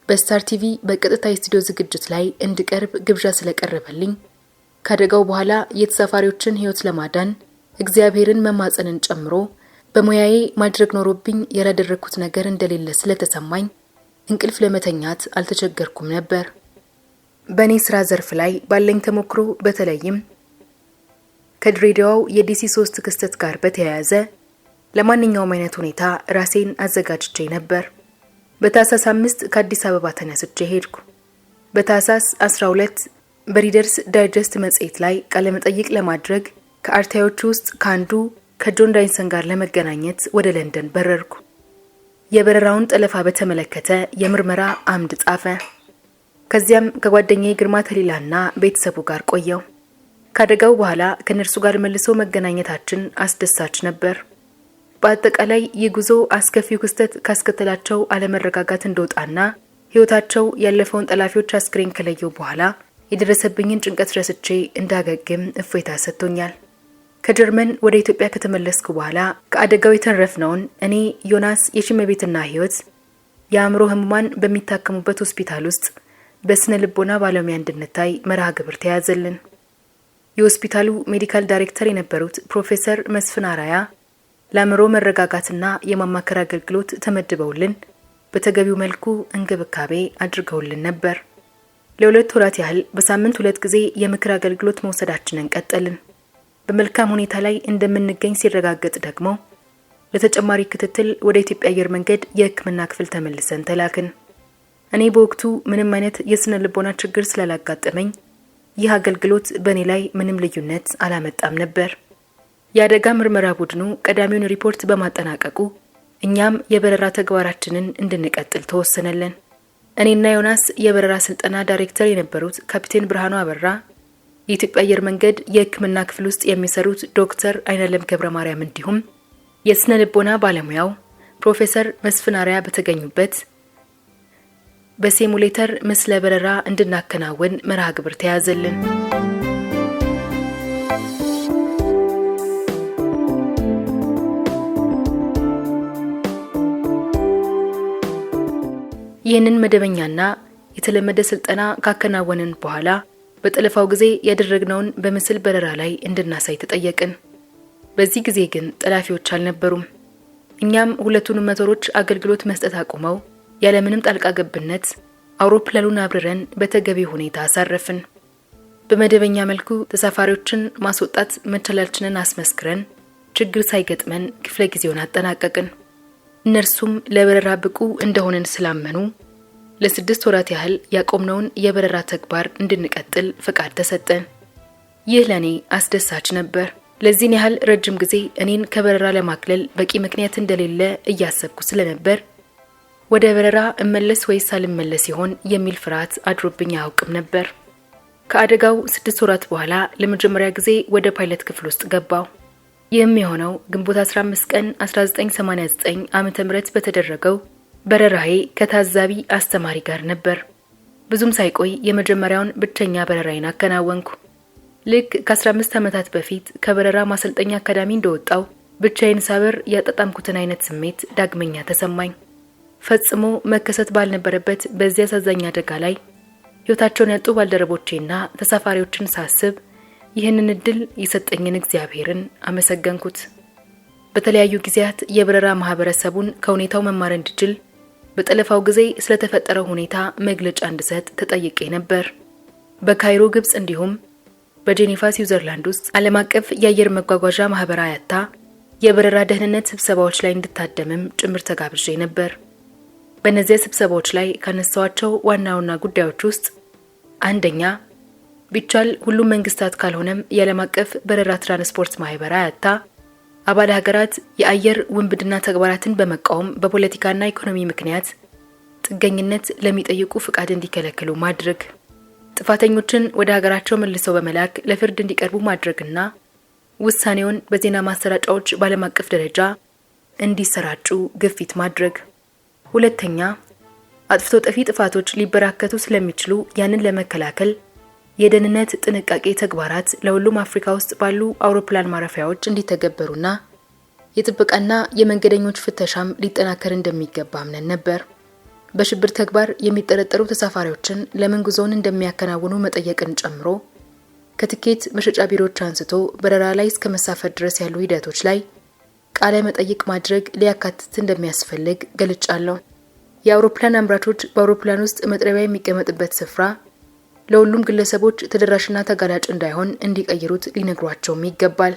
[SPEAKER 1] በስታር ቲቪ በቀጥታ የስቱዲዮ ዝግጅት ላይ እንድቀርብ ግብዣ ስለቀረበልኝ ካደጋው በኋላ የተሳፋሪዎችን ሕይወት ለማዳን እግዚአብሔርን መማጸንን ጨምሮ በሙያዬ ማድረግ ኖሮብኝ ያላደረኩት ነገር እንደሌለ ስለተሰማኝ እንቅልፍ ለመተኛት አልተቸገርኩም ነበር። በእኔ ስራ ዘርፍ ላይ ባለኝ ተሞክሮ በተለይም ከድሬዳዋው የዲሲ 3 ክስተት ጋር በተያያዘ ለማንኛውም አይነት ሁኔታ ራሴን አዘጋጅቼ ነበር። በታህሳስ 5 ከአዲስ አበባ ተነስቼ ሄድኩ። በታህሳስ 12 በሪደርስ ዳይጀስት መጽሔት ላይ ቃለመጠይቅ ለማድረግ ከአርታዮቹ ውስጥ ከአንዱ ከጆን ዳይንሰን ጋር ለመገናኘት ወደ ለንደን በረርኩ። የበረራውን ጠለፋ በተመለከተ የምርመራ አምድ ጻፈ። ከዚያም ከጓደኛዬ ግርማ ተሊላና ቤተሰቡ ጋር ቆየው። ካደጋው በኋላ ከነርሱ ጋር መልሶ መገናኘታችን አስደሳች ነበር። በአጠቃላይ ይህ ጉዞ አስከፊው ክስተት ካስከተላቸው አለመረጋጋት እንደወጣና ሕይወታቸው ያለፈውን ጠላፊዎች አስክሬን ከለየው በኋላ የደረሰብኝን ጭንቀት ረስቼ እንዳገግም እፎይታ ሰጥቶኛል። ከጀርመን ወደ ኢትዮጵያ ከተመለስኩ በኋላ ከአደጋው የተረፍነውን እኔ ዮናስ የሽመቤትና ሕይወት የአእምሮ ህሙማን በሚታከሙበት ሆስፒታል ውስጥ በስነ ልቦና ባለሙያ እንድንታይ መርሃ ግብር ተያዘልን። የሆስፒታሉ ሜዲካል ዳይሬክተር የነበሩት ፕሮፌሰር መስፍን አራያ ለአእምሮ መረጋጋትና የማማከር አገልግሎት ተመድበውልን በተገቢው መልኩ እንክብካቤ አድርገውልን ነበር። ለ2 ወራት ያህል በሳምንት 2 ጊዜ የምክር አገልግሎት መውሰዳችንን ቀጠልን። በመልካም ሁኔታ ላይ እንደምንገኝ ሲረጋገጥ ደግሞ ለተጨማሪ ክትትል ወደ ኢትዮጵያ አየር መንገድ የሕክምና ክፍል ተመልሰን ተላክን። እኔ በወቅቱ ምንም አይነት የስነ ልቦና ችግር ስላላጋጠመኝ ይህ አገልግሎት በእኔ ላይ ምንም ልዩነት አላመጣም ነበር። የአደጋ ምርመራ ቡድኑ ቀዳሚውን ሪፖርት በማጠናቀቁ እኛም የበረራ ተግባራችንን እንድንቀጥል ተወሰነልን። እኔና ዮናስ የበረራ ስልጠና ዳይሬክተር የነበሩት ካፒቴን ብርሃኑ አበራ፣ የኢትዮጵያ አየር መንገድ የሕክምና ክፍል ውስጥ የሚሰሩት ዶክተር አይናለም ገብረ ማርያም እንዲሁም የስነ ልቦና ባለሙያው ፕሮፌሰር መስፍን አራያ በተገኙበት በሲሙሌተር ምስለ በረራ እንድናከናውን መርሃ ግብር ተያዘልን። ይህንን መደበኛና የተለመደ ስልጠና ካከናወንን በኋላ በጠለፋው ጊዜ ያደረግነውን በምስል በረራ ላይ እንድናሳይ ተጠየቅን። በዚህ ጊዜ ግን ጠላፊዎች አልነበሩም። እኛም ሁለቱንም ሞተሮች አገልግሎት መስጠት አቁመው ያለምንም ጣልቃ ገብነት አውሮፕላኑን አብረን በተገቢ ሁኔታ አሳረፍን። በመደበኛ መልኩ ተሳፋሪዎችን ማስወጣት መቻላችንን አስመስክረን ችግር ሳይገጥመን ክፍለ ጊዜውን አጠናቀቅን። እነርሱም ለበረራ ብቁ እንደሆነን ስላመኑ ለ6 ወራት ያህል ያቆምነውን የበረራ ተግባር እንድንቀጥል ፍቃድ ተሰጠን። ይህ ለኔ አስደሳች ነበር። ለዚህን ያህል ረጅም ጊዜ እኔን ከበረራ ለማክለል በቂ ምክንያት እንደሌለ እያሰብኩ ስለነበር ወደ በረራ እመለስ ወይስ አልመለስ ይሆን የሚል ፍርሃት አድሮብኝ አያውቅም ነበር። ከአደጋው 6 ወራት በኋላ ለመጀመሪያ ጊዜ ወደ ፓይለት ክፍል ውስጥ ገባው። ይህም የሆነው ግንቦት 15 ቀን 1989 ዓመተ ምህረት በተደረገው በረራዬ ከታዛቢ አስተማሪ ጋር ነበር። ብዙም ሳይቆይ የመጀመሪያውን ብቸኛ በረራዬን አከናወንኩ። ልክ ከ15 ዓመታት በፊት ከበረራ ማሰልጠኛ አካዳሚ እንደወጣው ብቻዬን ሳበር ያጣጣምኩትን አይነት ስሜት ዳግመኛ ተሰማኝ። ፈጽሞ መከሰት ባልነበረበት በዚያ አሳዛኝ አደጋ ላይ ሕይወታቸውን ያጡ ባልደረቦቼና ተሳፋሪዎችን ሳስብ ይህንን እድል የሰጠኝን እግዚአብሔርን አመሰገንኩት። በተለያዩ ጊዜያት የበረራ ማህበረሰቡን ከሁኔታው መማር እንድችል በጠለፋው ጊዜ ስለተፈጠረው ሁኔታ መግለጫ እንድሰጥ ተጠይቄ ነበር። በካይሮ ግብጽ እንዲሁም በጄኔቫ ስዊዘርላንድ ውስጥ ዓለም አቀፍ የአየር መጓጓዣ ማህበር አያታ የበረራ ደህንነት ስብሰባዎች ላይ እንድታደምም ጭምር ተጋብዤ ነበር። በእነዚያ ስብሰባዎች ላይ ካነሳዋቸው ዋና ጉዳዮች ውስጥ አንደኛ ቢቻል ሁሉም መንግስታት ካልሆነም የዓለም አቀፍ በረራ ትራንስፖርት ማህበር አያታ አባል ሀገራት የአየር ውንብድና ተግባራትን በመቃወም በፖለቲካና ኢኮኖሚ ምክንያት ጥገኝነት ለሚጠይቁ ፍቃድ እንዲከለክሉ ማድረግ፣ ጥፋተኞችን ወደ ሀገራቸው መልሰው በመላክ ለፍርድ እንዲቀርቡ ማድረግና ውሳኔውን በዜና ማሰራጫዎች በዓለም አቀፍ ደረጃ እንዲሰራጩ ግፊት ማድረግ። ሁለተኛ አጥፍቶ ጠፊ ጥፋቶች ሊበራከቱ ስለሚችሉ ያንን ለመከላከል የደህንነት ጥንቃቄ ተግባራት ለሁሉም አፍሪካ ውስጥ ባሉ አውሮፕላን ማረፊያዎች እንዲተገበሩና የጥበቃና የመንገደኞች ፍተሻም ሊጠናከር እንደሚገባ አምነን ነበር። በሽብር ተግባር የሚጠረጠሩ ተሳፋሪዎችን ለምን ጉዞውን እንደሚያከናውኑ መጠየቅን ጨምሮ ከትኬት መሸጫ ቢሮዎች አንስቶ በረራ ላይ እስከ መሳፈር ድረስ ያሉ ሂደቶች ላይ ቃለ መጠይቅ ማድረግ ሊያካትት እንደሚያስፈልግ ገልጫለሁ። የአውሮፕላን አምራቾች በአውሮፕላን ውስጥ መጥረቢያ የሚቀመጥበት ስፍራ ለሁሉም ግለሰቦች ተደራሽና ተጋላጭ እንዳይሆን እንዲቀይሩት ሊነግሯቸውም ይገባል።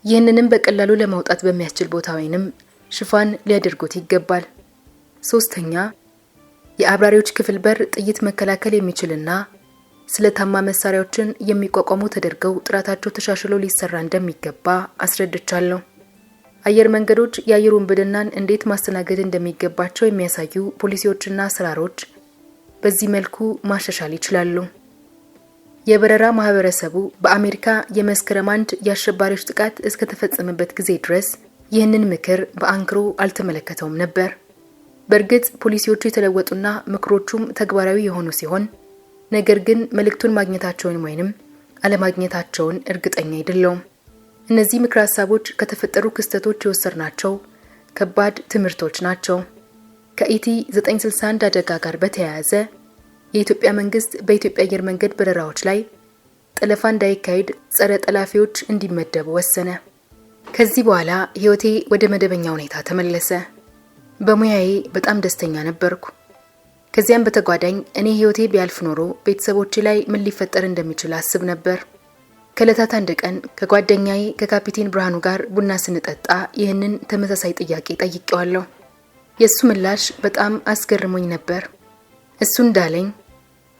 [SPEAKER 1] ይህንንም በቀላሉ ለማውጣት በሚያስችል ቦታ ወይንም ሽፋን ሊያደርጉት ይገባል። 3ኛ የአብራሪዎች ክፍል በር ጥይት መከላከል የሚችልና ስለታማ መሳሪያዎችን የሚቋቋሙ ተደርገው ጥራታቸው ተሻሽሎ ሊሰራ እንደሚገባ አስረድቻለሁ። አየር መንገዶች የአየር ውንብድናን እንዴት ማስተናገድ እንደሚገባቸው የሚያሳዩ ፖሊሲዎችና አሰራሮች በዚህ መልኩ ማሻሻል ይችላሉ። የበረራ ማህበረሰቡ በአሜሪካ የመስከረም 1 የአሸባሪዎች ጥቃት እስከተፈጸመበት ጊዜ ድረስ ይህንን ምክር በአንክሮ አልተመለከተውም ነበር። በእርግጥ ፖሊሲዎቹ የተለወጡና ምክሮቹም ተግባራዊ የሆኑ ሲሆን ነገር ግን መልእክቱን ማግኘታቸውን ወይንም አለማግኘታቸውን እርግጠኛ አይደለሁም። እነዚህ ምክር ሀሳቦች ከተፈጠሩ ክስተቶች የወሰድናቸው ከባድ ትምህርቶች ናቸው። ከኢቲ 961 አደጋ ጋር በተያያዘ የኢትዮጵያ መንግስት በኢትዮጵያ አየር መንገድ በረራዎች ላይ ጠለፋ እንዳይካሄድ ጸረ ጠላፊዎች እንዲመደቡ ወሰነ። ከዚህ በኋላ ህይወቴ ወደ መደበኛ ሁኔታ ተመለሰ። በሙያዬ በጣም ደስተኛ ነበርኩ። ከዚያም በተጓዳኝ እኔ ህይወቴ ቢያልፍ ኖሮ ቤተሰቦቼ ላይ ምን ሊፈጠር እንደሚችል አስብ ነበር። ከዕለታት አንድ ቀን ከጓደኛዬ ከካፒቴን ብርሃኑ ጋር ቡና ስንጠጣ ይህንን ተመሳሳይ ጥያቄ ጠይቄዋለሁ። የእሱ ምላሽ በጣም አስገርሞኝ ነበር። እሱ እንዳለኝ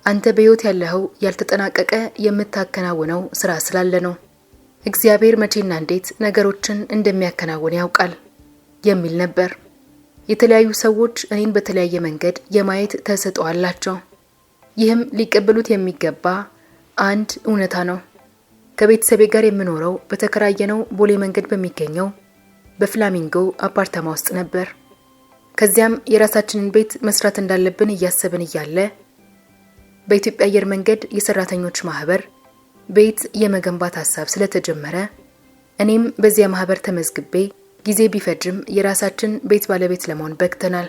[SPEAKER 1] አንተ በህይወት ያለኸው ያልተጠናቀቀ የምታከናውነው ስራ ስላለ ነው። እግዚአብሔር መቼና እንዴት ነገሮችን እንደሚያከናውን ያውቃል የሚል ነበር። የተለያዩ ሰዎች እኔን በተለያየ መንገድ የማየት ተሰጥኦ አላቸው። ይህም ሊቀበሉት የሚገባ አንድ እውነታ ነው። ከቤተሰቤ ጋር የምኖረው በተከራየነው ቦሌ መንገድ በሚገኘው በፍላሚንጎ አፓርታማ ውስጥ ነበር። ከዚያም የራሳችንን ቤት መስራት እንዳለብን እያሰብን እያለ በኢትዮጵያ አየር መንገድ የሰራተኞች ማህበር ቤት የመገንባት ሐሳብ ስለተጀመረ እኔም በዚያ ማህበር ተመዝግቤ ጊዜ ቢፈጅም የራሳችን ቤት ባለቤት ለመሆን በቅተናል።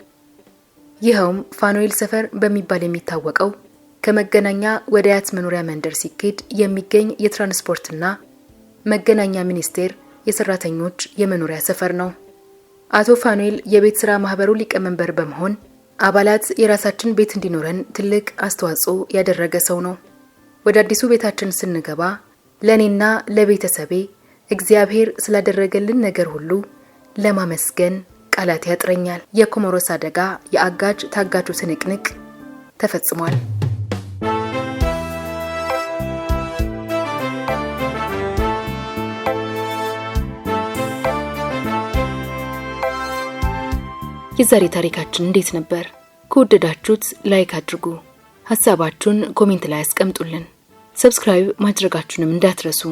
[SPEAKER 1] ይኸውም ፋኖኤል ሰፈር በሚባል የሚታወቀው ከመገናኛ ወደ አያት መኖሪያ መንደር ሲኬድ የሚገኝ የትራንስፖርትና መገናኛ ሚኒስቴር የሰራተኞች የመኖሪያ ሰፈር ነው። አቶ ፋኖኤል የቤት ስራ ማህበሩ ሊቀመንበር በመሆን አባላት የራሳችን ቤት እንዲኖረን ትልቅ አስተዋጽኦ ያደረገ ሰው ነው። ወደ አዲሱ ቤታችን ስንገባ ለኔና ለቤተሰቤ እግዚአብሔር ስላደረገልን ነገር ሁሉ ለማመስገን ቃላት ያጥረኛል። የኮሞሮስ አደጋ የአጋጅ ታጋቹ ትንቅንቅ ተፈጽሟል። የዛሬ ታሪካችን እንዴት ነበር? ከወደዳችሁት ላይክ አድርጉ። ሐሳባችሁን ኮሜንት ላይ አስቀምጡልን። ሰብስክራይብ ማድረጋችሁንም እንዳትረሱ።